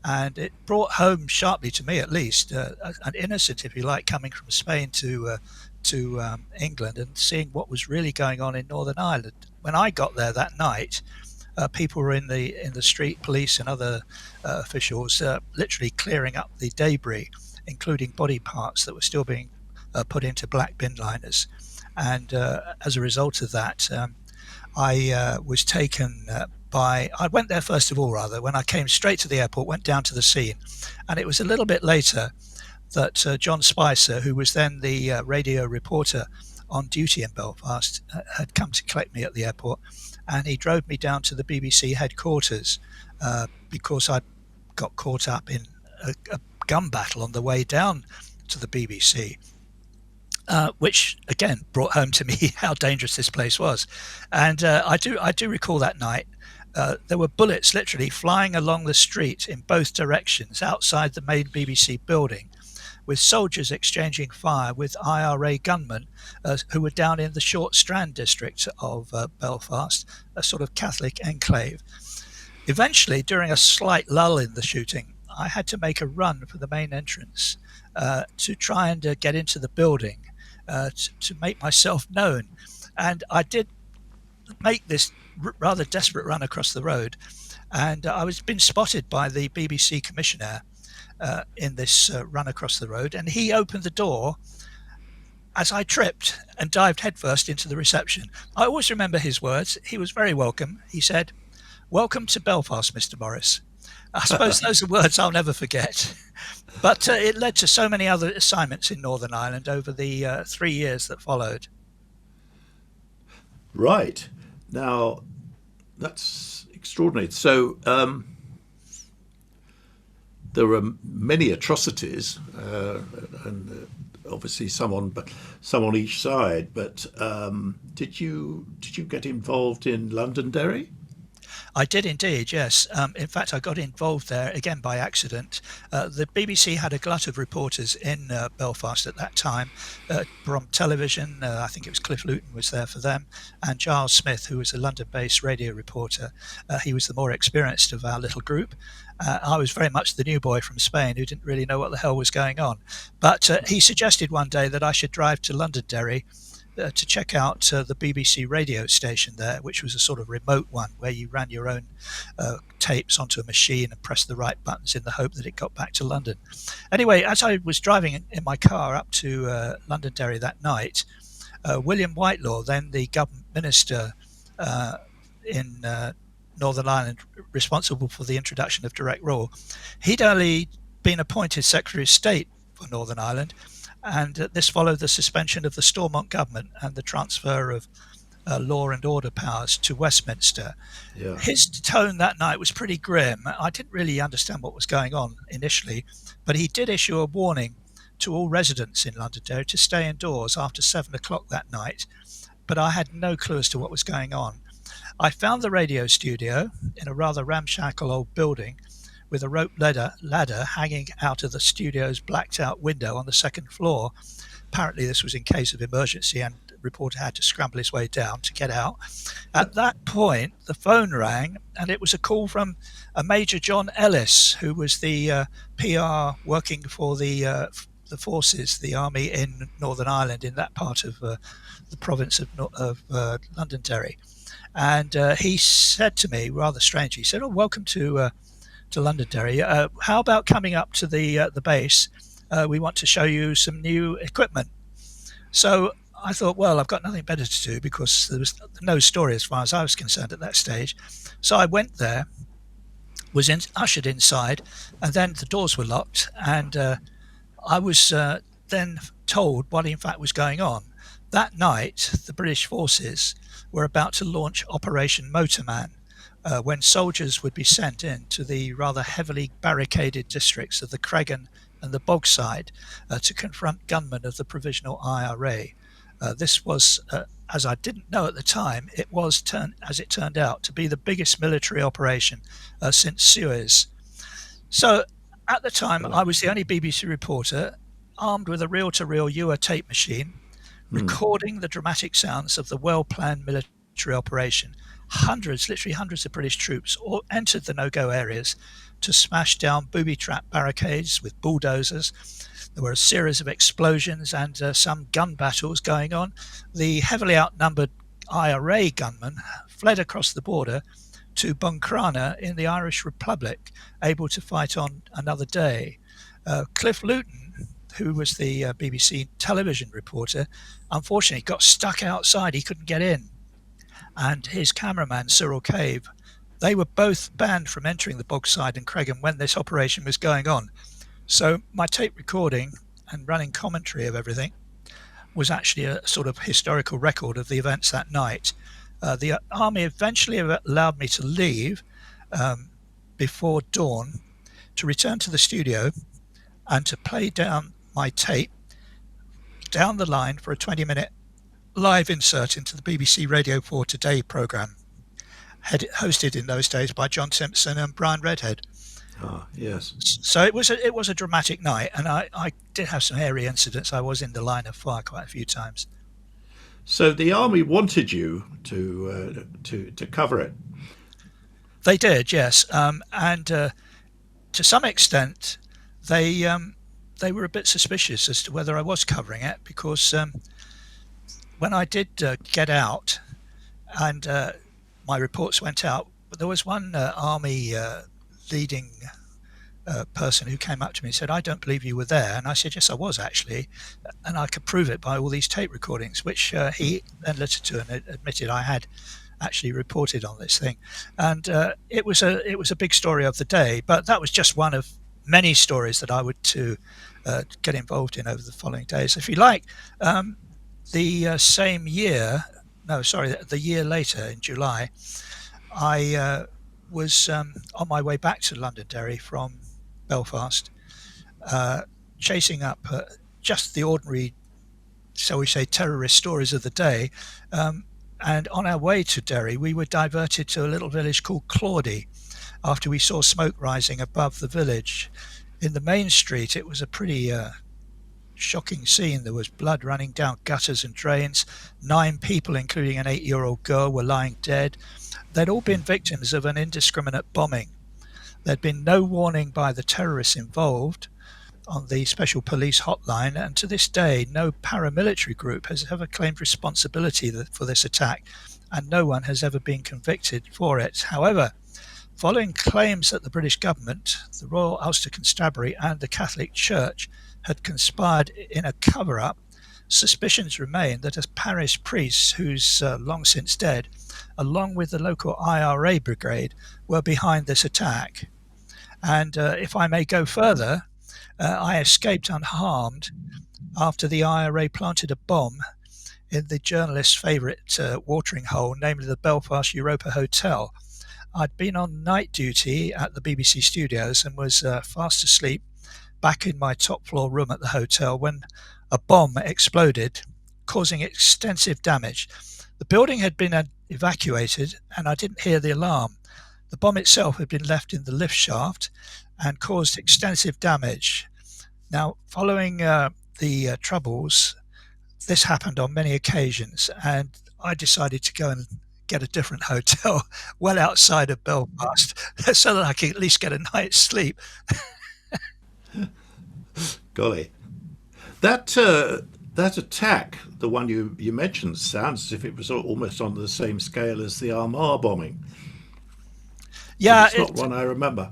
B: and it brought home sharply, to me at least, an innocent, if you like, coming from Spain to England and seeing what was really going on in Northern Ireland. When I got there that night, people were in the street, police and other officials, literally clearing up the debris, including body parts that were still being put into black bin liners. And as a result of that, I was taken I went there first of all, rather, when I came straight to the airport, went down to the scene. And it was a little bit later that John Spicer, who was then the radio reporter on duty in Belfast, had come to collect me at the airport. And he drove me down to the BBC headquarters because I'd got caught up in a gun battle on the way down to the BBC, which again brought home to me how dangerous this place was. And I do recall that night. There were bullets literally flying along the street in both directions outside the main BBC building, with soldiers exchanging fire with IRA gunmen who were down in the Short Strand district of Belfast, a sort of Catholic enclave. Eventually, during a slight lull in the shooting, I had to make a run for the main entrance to try and get into the building to make myself known. And I did make this rather desperate run across the road, and I was been spotted by the BBC commissioner in this run across the road, and he opened the door as I tripped and dived headfirst into the reception. I always remember his words. He was very welcome. He said, "Welcome to Belfast, Mr. Morris." I suppose those are words I'll never forget. But it led to so many other assignments in Northern Ireland over the 3 years that followed.
A: Right. Now, that's extraordinary. So there were many atrocities, and obviously some on each side. But did you get involved in Londonderry?
B: I did indeed, yes. In fact, I got involved there again by accident. The BBC had a glut of reporters in Belfast at that time from television. I think it was Cliff Luton was there for them, and Giles Smith, who was a London-based radio reporter. He was the more experienced of our little group. I was very much the new boy from Spain who didn't really know what the hell was going on. But he suggested one day that I should drive to Londonderry to check out the BBC radio station there, which was a sort of remote one where you ran your own tapes onto a machine and pressed the right buttons in the hope that it got back to London. Anyway, as I was driving in my car up to Londonderry that night, William Whitelaw, then the government minister in Northern Ireland responsible for the introduction of direct rule, he'd only been appointed Secretary of State for Northern Ireland, and this followed the suspension of the Stormont government and the transfer of law and order powers to Westminster.
A: Yeah.
B: His tone that night was pretty grim. I didn't really understand what was going on initially, but he did issue a warning to all residents in Londonderry to stay indoors after 7 o'clock that night, but I had no clue as to what was going on. I found the radio studio in a rather ramshackle old building with a rope ladder hanging out of the studio's blacked out window on the second floor. Apparently this was in case of emergency, and the reporter had to scramble his way down to get out. At that point, the phone rang, and it was a call from a Major John Ellis, who was the PR working for the forces, the army in Northern Ireland, in that part of the province of Londonderry. And he said to me, rather strangely, he said, "Oh, welcome to Londonderry. How about coming up to the base? We want to show you some new equipment." So I thought, well, I've got nothing better to do because there was no story as far as I was concerned at that stage. So I went there, was ushered inside, and then the doors were locked, and I was then told what in fact was going on. That night, the British forces were about to launch Operation Motorman, when soldiers would be sent in to the rather heavily barricaded districts of the Cregan and the Bogside to confront gunmen of the Provisional IRA. This was, as I didn't know at the time, it was, as it turned out, to be the biggest military operation since Suez. So at the time, I was the only BBC reporter armed with a reel-to-reel Ewer tape machine, recording the dramatic sounds of the well-planned military operation. Literally hundreds of British troops all entered the no-go areas to smash down booby-trap barricades with bulldozers. There were a series of explosions and some gun battles going on. The heavily outnumbered IRA gunmen fled across the border to Buncrana in the Irish Republic, able to fight on another day. Cliff Luton, who was the BBC television reporter, unfortunately got stuck outside. He couldn't get in. And his cameraman, Cyril Cave, they were both banned from entering the Bogside and Cregan when this operation was going on. So my tape recording and running commentary of everything was actually a sort of historical record of the events that night. The army eventually allowed me to leave before dawn to return to the studio and to play down my tape down the line for a 20-minute live insert into the BBC Radio 4 Today programme. hosted in those days by John Simpson and Brian Redhead.
A: Ah, yes.
B: So it was a dramatic night, and I did have some hairy incidents. I was in the line of fire quite a few times.
A: So the army wanted you to cover it.
B: They did, yes, and to some extent, they were a bit suspicious as to whether I was covering it, because when I did get out and my reports went out, there was one army leading person who came up to me and said, "I don't believe you were there." And I said, "Yes, I was actually, and I could prove it by all these tape recordings," which he then listened to and admitted I had actually reported on this thing. And it was a big story of the day, but that was just one of many stories that I would to get involved in over the following days. If you like, the same year, no, sorry, the year later in July, I was on my way back to Londonderry from Belfast, chasing up just the ordinary, shall we say, terrorist stories of the day. And on our way to Derry, we were diverted to a little village called Clawdy after we saw smoke rising above the village. In the main street, it was a pretty shocking scene. There was blood running down gutters and drains. 9 people, including an 8-year-old girl, were lying dead. They'd all been victims of an indiscriminate bombing. There'd been no warning by the terrorists involved on the special police hotline, and to this day, no paramilitary group has ever claimed responsibility for this attack, and no one has ever been convicted for it. However, following claims that the British government, the Royal Ulster Constabulary, and the Catholic Church had conspired in a cover-up, suspicions remain that a parish priest, who's long since dead, along with the local IRA brigade, were behind this attack. And if I may go further, I escaped unharmed after the IRA planted a bomb in the journalist's favourite watering hole, namely the Belfast Europa Hotel. I'd been on night duty at the BBC studios and was fast asleep back in my top floor room at the hotel when a bomb exploded, causing extensive damage. The building had been evacuated and I didn't hear the alarm. The bomb itself had been left in the lift shaft and caused extensive damage. Now, following the troubles, this happened on many occasions, and I decided to go and get a different hotel well outside of Belfast so that I could at least get a night's sleep.
A: Golly, that that attack, the one you mentioned, sounds as if it was almost on the same scale as the Armagh bombing. But
B: Yeah,
A: it's not one I remember.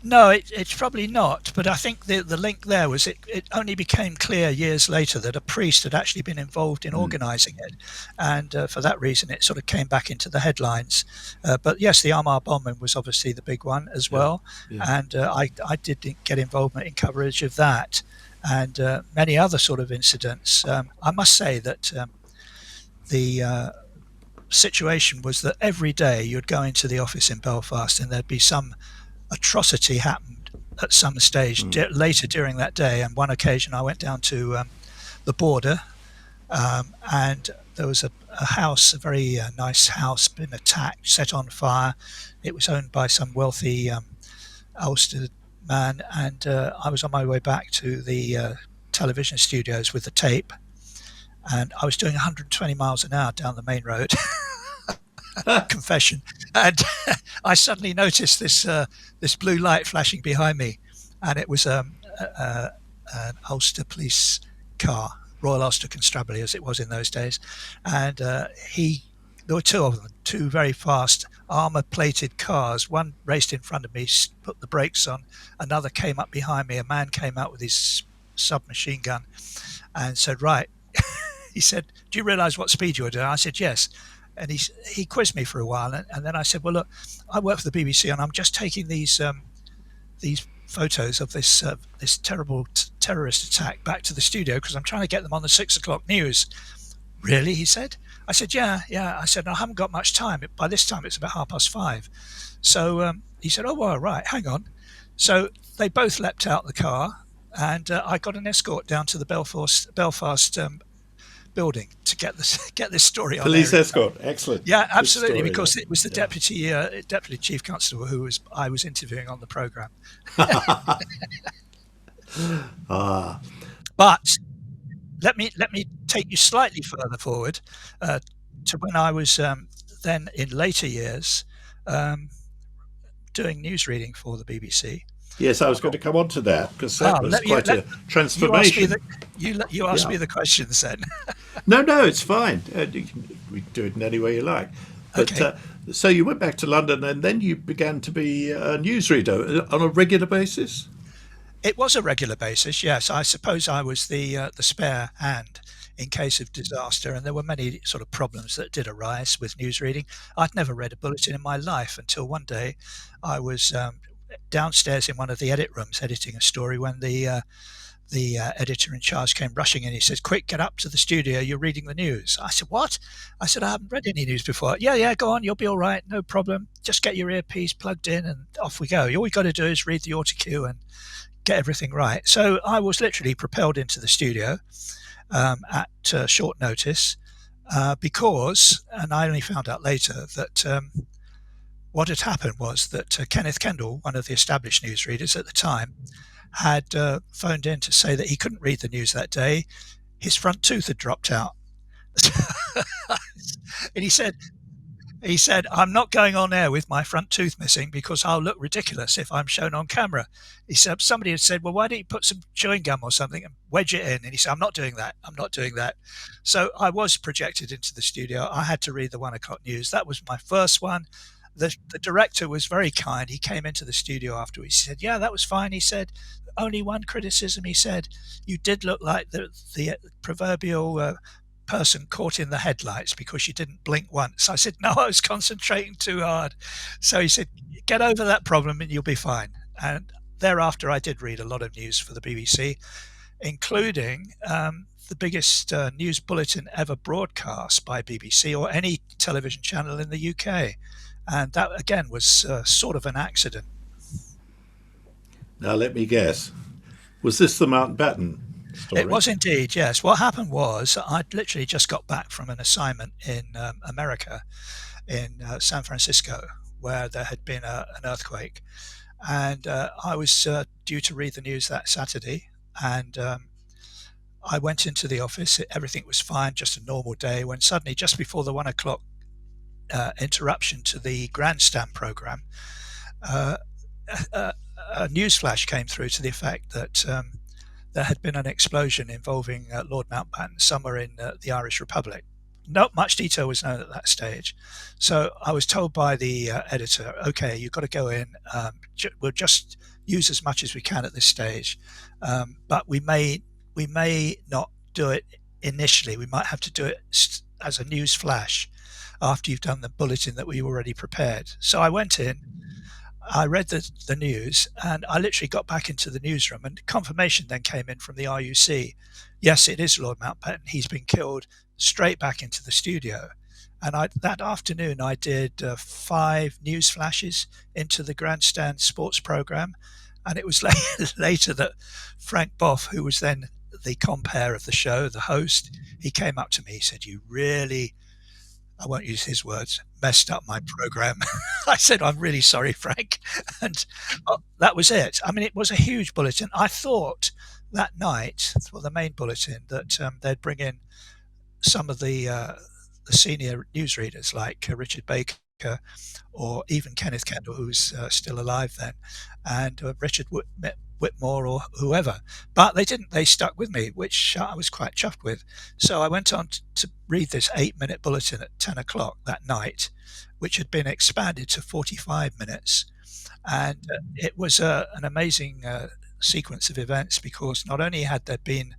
B: no, it's probably not. But I think the link there was it only became clear years later that a priest had actually been involved in
A: Mm,
B: organising it. And for that reason, it sort of came back into the headlines. But yes, the Armagh bombing was obviously the big one as
A: yeah,
B: well.
A: yeah.
B: And I did get involvement in coverage of that and many other sort of incidents. I must say that the situation was that every day you'd go into the office in Belfast and there'd be some atrocity happened at some stage
A: Mm,
B: later during that day. And one occasion I went down to the border, and there was a house, a very nice house, been attacked, set on fire. It was owned by some wealthy Ulster man, and I was on my way back to the television studios with the tape, and I was doing 120 miles an hour down the main road. Confession. And I suddenly noticed this blue light flashing behind me, and it was an Ulster police car, Royal Ulster Constabulary, as it was in those days. And there were 2 of them, 2 very fast armor-plated cars. One raced in front of me, put the brakes on. Another came up behind me. A man came out with his submachine gun and said, "Right." He said, "Do you realise what speed you're doing?" I said, "Yes." And he quizzed me for a while, and then I said, "Well, look, I work for the BBC, and I'm just taking these photos of this terrible terrorist attack back to the studio because I'm trying to get them on the 6 o'clock news." "Really?" he said. I said, "Yeah." I said, "I haven't got much time. By this time, it's about 5:30." So he said, "Oh, well, right, hang on." So they both leapt out the car, and I got an escort down to the Belfast building to get this get this story on
A: Police
B: air.
A: escort, excellent.
B: Yeah,
A: Good
B: absolutely,
A: story,
B: because
A: that.
B: it was the
A: Yeah.
B: deputy chief constable who I was interviewing on the program.
A: Ah,
B: But let me take you slightly further forward uh, to when I was then in later years um, doing news reading for the BBC.
A: yes, I was going to come on to that because that
B: Oh,
A: was quite a
B: you ask me the
A: transformation.
B: you ask
A: Yeah.
B: me the questions then.
A: No, no, it's fine. We do it in any way you like. But
B: Okay.
A: so you went back to London, and then you began to be a newsreader on a regular basis.
B: It was a regular basis, yes. I suppose I was the spare hand in case of disaster, and there were many sort of problems that did arise with news reading. I'd never read a bulletin in my life until one day I was downstairs in one of the edit rooms editing a story when the editor in charge came rushing in. He said, "Quick, get up to the studio. You're reading the news." I said, "What?" I said, "I haven't read any news before." "Yeah, yeah, go on. You'll be all right. No problem. Just get your earpiece plugged in and off we go. All you got to do is read the auto cue and get everything right." So I was literally propelled into the studio at short notice because, and I only found out later that what had happened was that Kenneth Kendall, one of the established newsreaders at the time, had phoned in to say that he couldn't read the news that day. His front tooth had dropped out. And he said, "I'm not going on air with my front tooth missing because I'll look ridiculous if I'm shown on camera." He said, somebody had said, "Well, why don't you put some chewing gum or something and wedge it in?" And he said, "I'm not doing that. I'm not doing that." So I was projected into the studio. I had to read the 1 o'clock news. That was my first one. The director was very kind. He came into the studio afterwards. He said, "Yeah, that was fine." He said, "Only one criticism." He said, "You did look like the proverbial person caught in the headlights because you didn't blink once." I said, "No, I was concentrating too hard." So he said, "Get over that problem and you'll be fine." And thereafter, I did read a lot of news for the BBC, including the biggest news bulletin ever broadcast by BBC or any television channel in the UK. And that, again, was sort of an accident.
A: Now let me guess. Was this the Mountbatten
B: It
A: story?
B: was indeed, yes. What happened was I'd literally just got back from an assignment in America, in San Francisco, where there had been an earthquake. And I was due to read the news that Saturday. And I went into the office. Everything was fine, just a normal day, when suddenly, just before the 1 o'clock interruption to the grandstand program, uh, a news flash came through to the effect that there had been an explosion involving Lord Mountbatten somewhere in the Irish Republic. Not much detail was known at that stage. So I was told by the editor, "Okay, you've got to go in. We'll just use as much as we can at this stage, but we may not do it initially. We might have to do it as a news flash after you've done the bulletin that we already prepared." So I went in, I read the news, and I literally got back into the newsroom, and confirmation then came in from the RUC. Yes, it is Lord Mountbatten. He's been killed. Straight back into the studio. And that afternoon, I did 5 news flashes into the grandstand sports program. And it was later that Frank Bough, who was then the compere of the show, the host, he came up to me. He said, "You really," I won't use his words, "messed up my program." I said, "I'm really sorry, Frank." And that was it. I mean, it was a huge bulletin. I thought that night, for the main bulletin, that they'd bring in some of the senior newsreaders like Richard Baker or even Kenneth Kendall, who was still alive then, and Richard Whitmore or whoever. But they didn't. They stuck with me, which I was quite chuffed with. So I went on to read this 8-minute bulletin at 10 o'clock that night, which had been expanded to 45 minutes. And it was an amazing sequence of events, because not only had there been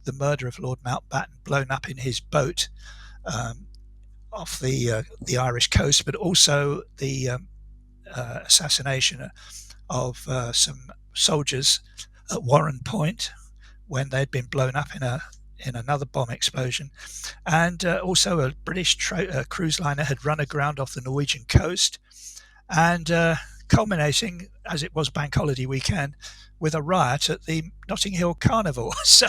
B: the murder of Lord Mountbatten blown up in his boat um, off the Irish coast, but also the assassination of some soldiers at Warren Point when they'd been blown up in another bomb explosion, and also a British cruise liner had run aground off the Norwegian coast, and culminating, as it was bank holiday weekend, with a riot at the Notting Hill Carnival. So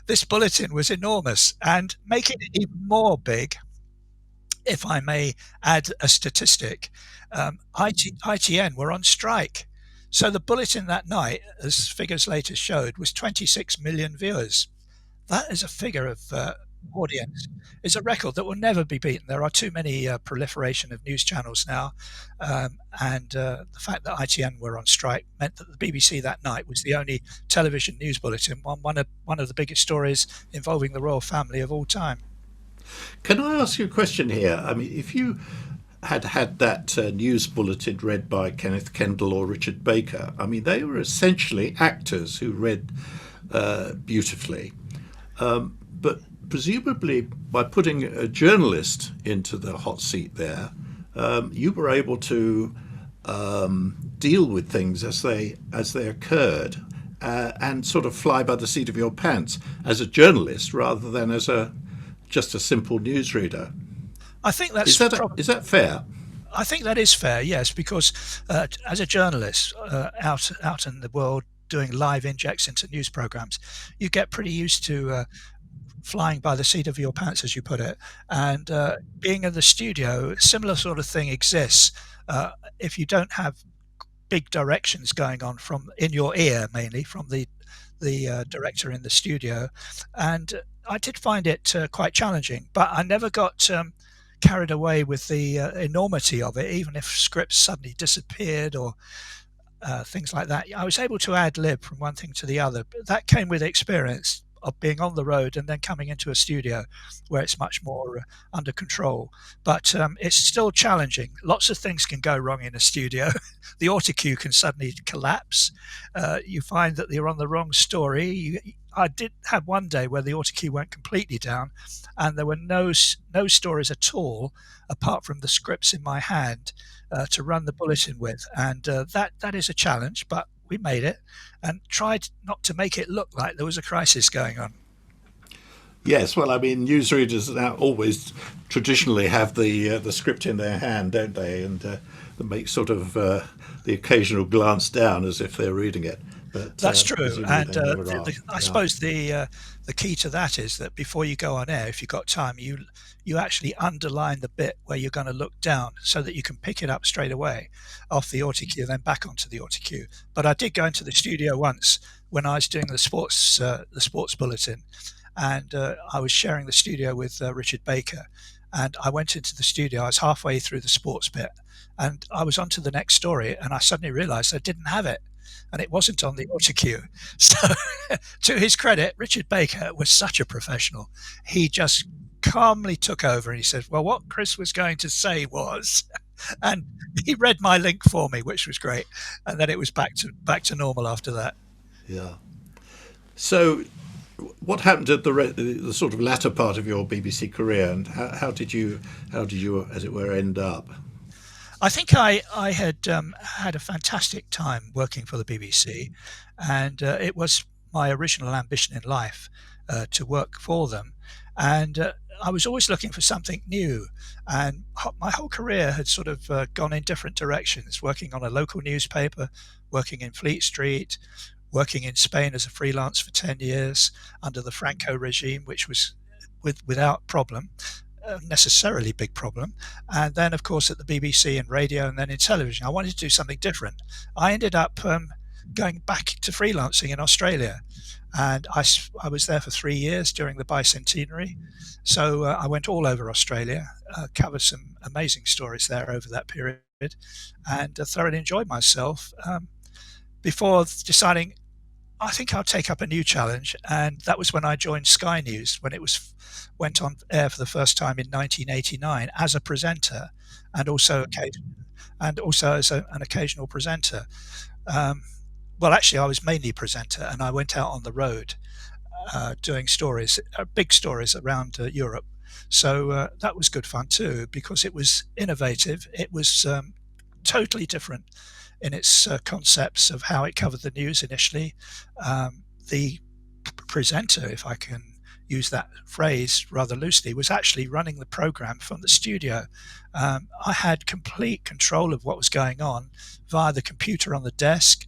B: this bulletin was enormous, and making it even more big, if I may add a statistic, ITN were on strike. So the bulletin that night, as figures later showed, was 26 million viewers. That is a figure of audience. Is a record that will never be beaten. There are too many proliferation of news channels now, and the fact that ITN were on strike meant that the BBC that night was the only television news bulletin on one of the biggest stories involving the royal family of all time.
A: Can I ask you a question here? I mean, if you had had that news bulletin read by Kenneth Kendall or Richard Baker, I mean, they were essentially actors who read beautifully. But presumably, by putting a journalist into the hot seat there, you were able to deal with things as they occurred, and sort of fly by the seat of your pants as a journalist rather than as just a simple newsreader.
B: I think that's
A: Is that fair?
B: I think that is fair, yes, because as a journalist out in the world doing live injects into news programs, you get pretty used to flying by the seat of your pants, as you put it, and being in the studio. Similar sort of thing exists if you don't have big directions going on from in your ear, mainly from the director in the studio, and I did find it quite challenging, but I never got carried away with the enormity of it, even if scripts suddenly disappeared or things like that. I was able to ad lib from one thing to the other, but that came with experience of being on the road and then coming into a studio where it's much more under control. But it's still challenging. Lots of things can go wrong in a studio. The autocue can suddenly collapse. You find that you're on the wrong story. I did have one day where the autocue went completely down, and there were no stories at all apart from the scripts in my hand to run the bulletin with, and that is a challenge, but we made it and tried not to make it look like there was a crisis going on.
A: Yes, well, I mean, newsreaders now always traditionally have the script in their hand, don't they? And they make sort of the occasional glance down as if they're reading it. But
B: That's true, and I
A: Yeah.
B: suppose the key to that is that before you go on air, if you've got time, you actually underline the bit where you're going to look down so that you can pick it up straight away off the autocue, then back onto the autocue. But I did go into the studio once when I was doing the sports bulletin, and I was sharing the studio with Richard Baker, and I went into the studio. I was halfway through the sports bit, and I was on to the next story, and I suddenly realised I didn't have it, and it wasn't on the autocue. So, to his credit, Richard Baker was such a professional. He just calmly took over and he said, "Well, what Chris was going to say was," and he read my link for me, which was great. And then it was back to normal after that.
A: Yeah. So, what happened at the sort of latter part of your BBC career, and how did you, as it were, end up?
B: I think I had had a fantastic time working for the BBC, and it was my original ambition in life to work for them. And I was always looking for something new, and my whole career had sort of gone in different directions, working on a local newspaper, working in Fleet Street, working in Spain as a freelance for 10 years under the Franco regime, which was without problem, necessarily big problem. And then, of course, at the BBC and radio, and then in television. I wanted to do something different. I ended up going back to freelancing in Australia. And I was there for 3 years during the bicentenary. So I went all over Australia, covered some amazing stories there over that period, and thoroughly enjoyed myself before deciding I think I'll take up a new challenge. And that was when I joined Sky News, when it went on air for the first time in 1989 as a presenter, and also as an occasional presenter. Well, actually, I was mainly presenter, and I went out on the road doing stories, big stories around Europe. So that was good fun too, because it was innovative. It was totally different in its concepts of how it covered the news initially. The presenter, if I can use that phrase rather loosely, was actually running the program from the studio. I had complete control of what was going on via the computer on the desk,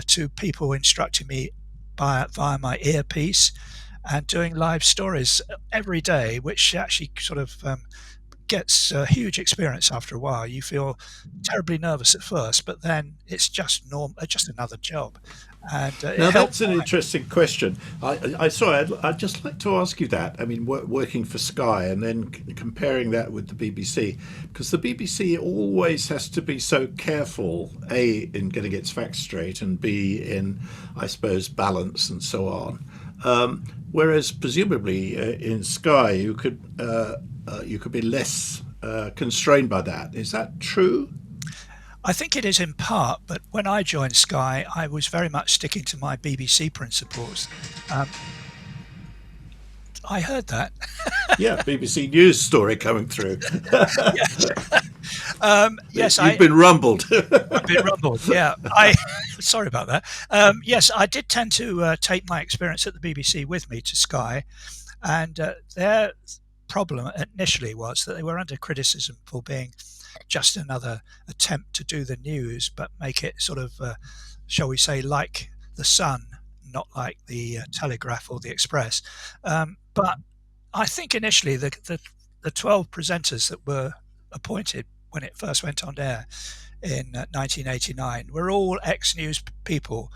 B: to people instructing me via my earpiece, and doing live stories every day, which actually sort of gets a huge experience after a while. You feel terribly nervous at first, but then it's just just another job, and it
A: Now
B: helped.
A: that's an interesting question. I'd just like to ask you that. I mean, working for Sky and then comparing that with the BBC, because the BBC always has to be so careful, A, in getting its facts straight, and B, in, I suppose, balance and so on. Whereas presumably in Sky, you could be less constrained by that. Is that true?
B: I think it is in part, but when I joined Sky, I was very much sticking to my BBC principles. Um, I heard that.
A: Yeah, BBC News story coming through.
B: Yes. Yes,
A: You've been rumbled.
B: I've been rumbled. Yeah, sorry about that. Yes, I did tend to take my experience at the BBC with me to Sky, and their problem initially was that they were under criticism for being just another attempt to do the news, but make it sort of, shall we say, like the Sun, not like the Telegraph or the Express. But I think initially the 12 presenters that were appointed when it first went on air in 1989 were all ex-news people,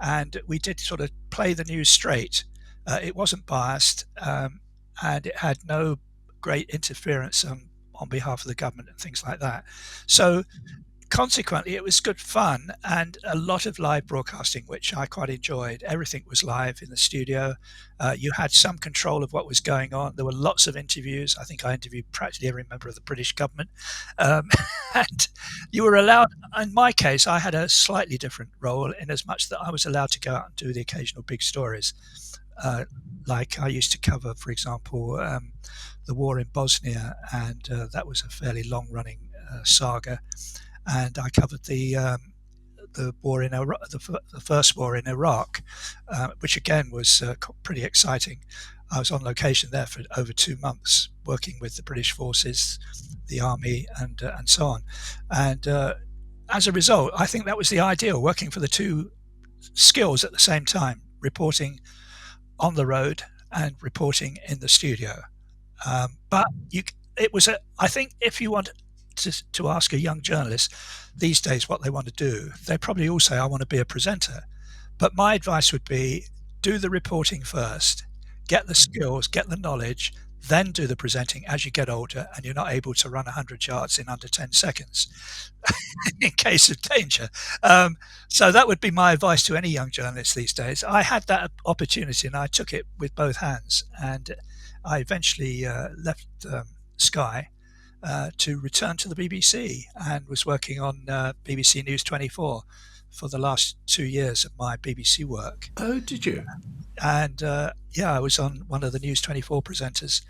B: and we did sort of play the news straight. It wasn't biased, and it had no great interference on behalf of the government and things like that. So consequently, it was good fun and a lot of live broadcasting, which I quite enjoyed. Everything was live in the studio. You had some control of what was going on. There were lots of interviews. I think I interviewed practically every member of the British government. Um, and you were allowed, in my case, I had a slightly different role in as much that I was allowed to go out and do the occasional big stories. Like I used to cover, for example, the war in Bosnia, and that was a fairly long-running saga. And I covered the war in Iraq, the first war in Iraq, which again was pretty exciting. I was on location there for over 2 months, working with the British forces, the army, and so on. And as a result, I think that was the ideal, working for the two skills at the same time, reporting on the road and reporting in the studio. But it was I think if you want to ask a young journalist these days what they want to do, they probably all say, I want to be a presenter. But my advice would be, do the reporting first, get the skills, get the knowledge, then do the presenting as you get older and you're not able to run 100 yards in under 10 seconds in case of danger. So that would be my advice to any young journalist these days. I had that opportunity and I took it with both hands, and I eventually left Sky to return to the BBC, and was working on BBC News 24 for the last 2 years of my BBC work.
A: Oh, did you?
B: And yeah, I was on one of the News 24 presenters,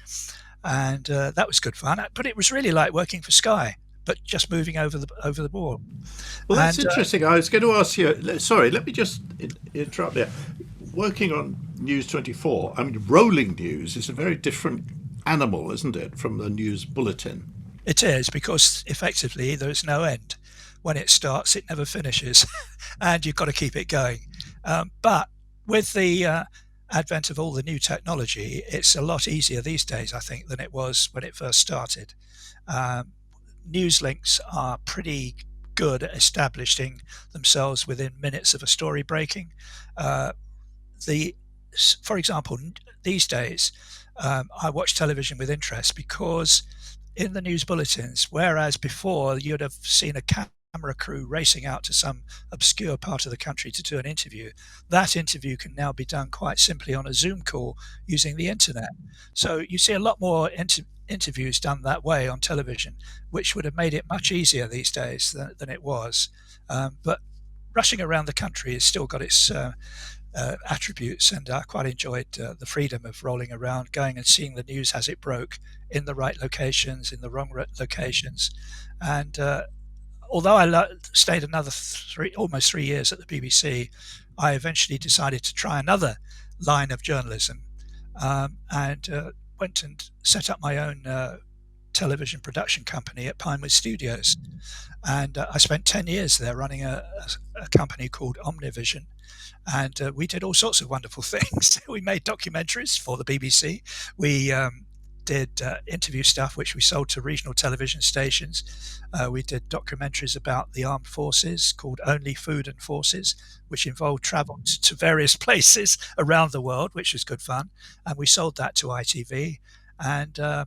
B: and that was good fun. But it was really like working for Sky, but just moving over the board.
A: Well, that's
B: And
A: interesting. I was going to ask you. Sorry, let me just interrupt there. Working on News 24, I mean, rolling news is a very different animal, isn't it, from the news bulletin?
B: it is, because effectively there is no end. When it starts, it never finishes, and you've got to keep it going. But with the advent of all the new technology, it's a lot easier these days, I think, than it was when it first started. News links are pretty good at establishing themselves within minutes of a story breaking. For example, these days, I watch television with interest because in the news bulletins, whereas before you'd have seen a camera crew racing out to some obscure part of the country to do an interview, that interview can now be done quite simply on a Zoom call using the internet. So you see a lot more interviews done that way on television, which would have made it much easier these days than it was. But rushing around the country has still got its attributes, and I quite enjoyed the freedom of rolling around, going and seeing the news as it broke in the right locations, in the wrong locations. And although I stayed another almost 3 years at the BBC, I eventually decided to try another line of journalism, and went and set up my own television production company at Pinewood Studios. And I spent 10 years there running a company called Omnivision. And we did all sorts of wonderful things. We made documentaries for the BBC. We did interview stuff, which we sold to regional television stations. We did documentaries about the armed forces called Only Food and Forces, which involved travel to various places around the world, which was good fun. And we sold that to ITV. And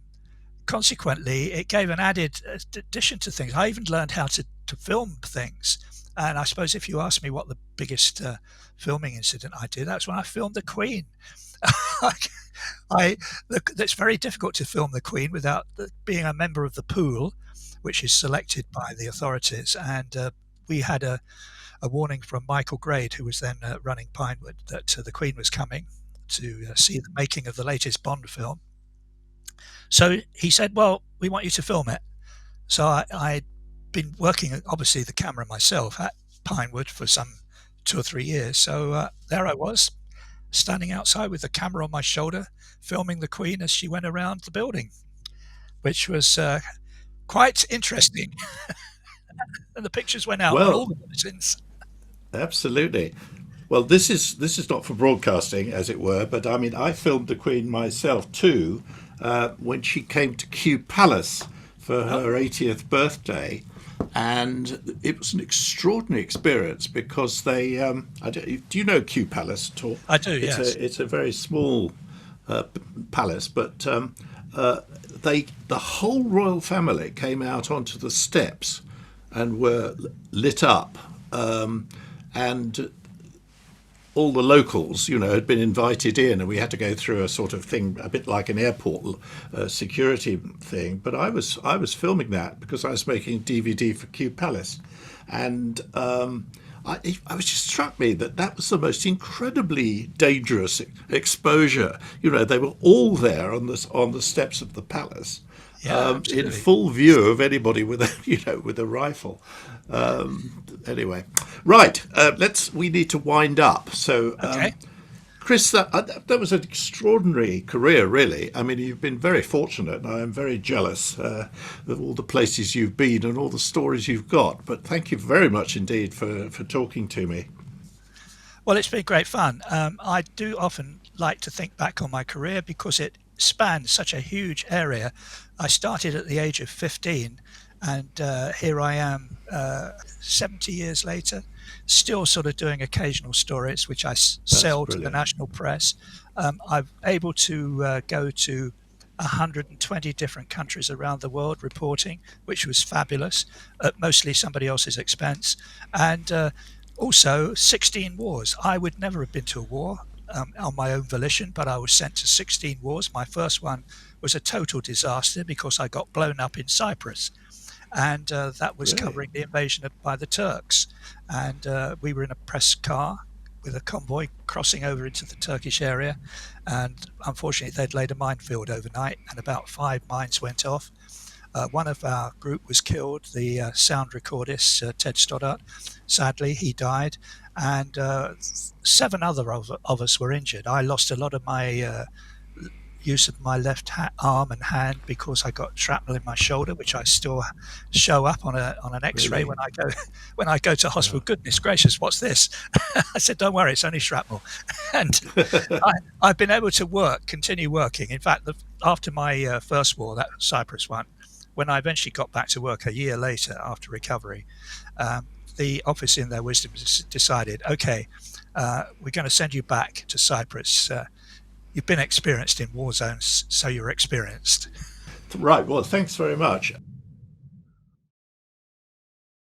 B: consequently, it gave an added addition to things. I even learned how to film things. And I suppose if you ask me what the biggest filming incident I did, that's when I filmed the Queen. It's very difficult to film the Queen without being a member of the pool, which is selected by the authorities. And we had a warning from Michael Grade, who was then running Pinewood, that the Queen was coming to see the making of the latest Bond film. So he said, well, we want you to film it. So I'd been working, obviously, the camera myself at Pinewood for some 2 or 3 years. So there I was, standing outside with the camera on my shoulder, filming the Queen as she went around the building, which was quite interesting. And the pictures went out on all the bulletins.
A: Absolutely. Well, this is not for broadcasting, as it were, but I mean, I filmed the Queen myself too when she came to Kew Palace for her 80th birthday, and it was an extraordinary experience because they. Do you know Kew Palace at all?
B: I do. Yes.
A: It's a very small palace, but the whole royal family came out onto the steps and were lit up. And all the locals, had been invited in, and we had to go through a sort of thing, a bit like an airport security thing. But I was filming that because I was making a DVD for Kew Palace, and I was just struck me that was the most incredibly dangerous exposure. They were all there on the steps of the palace.
B: Yeah,
A: in full view of anybody with a rifle. Anyway, right. We need to wind up. So,
B: Okay.
A: Chris, that was an extraordinary career, really. I mean, you've been very fortunate, and I am very jealous of all the places you've been and all the stories you've got. But thank you very much indeed for talking to me.
B: Well, it's been great fun. I do often like to think back on my career because it spanned such a huge area. I started at the age of 15, and here I am 70 years later, still sort of doing occasional stories, which I sell to the national press. I'm able to go to 120 different countries around the world reporting, which was fabulous, at mostly somebody else's expense. And also 16 wars. I would never have been to a war on my own volition, but I was sent to 16 wars. My first one was a total disaster because I got blown up in Cyprus, and that was covering the invasion by the Turks. And we were in a press car with a convoy crossing over into the Turkish area, and unfortunately they'd laid a minefield overnight, and about 5 mines went off. One of our group was killed, the sound recordist, Ted Stoddart. Sadly, he died, and 7 other of us were injured. I lost a lot of my use of my left arm and hand because I got shrapnel in my shoulder, which I still show up on an X-ray when I go to hospital. Goodness gracious, what's this? I said, don't worry, it's only shrapnel. And I've been able to continue working. In fact, after my first war, that Cyprus one, when I eventually got back to work a year later after recovery, the office in their wisdom decided, okay, we're going to send you back to Cyprus. You've been experienced in war zones, so you're experienced.
A: Right. Well, thanks very much.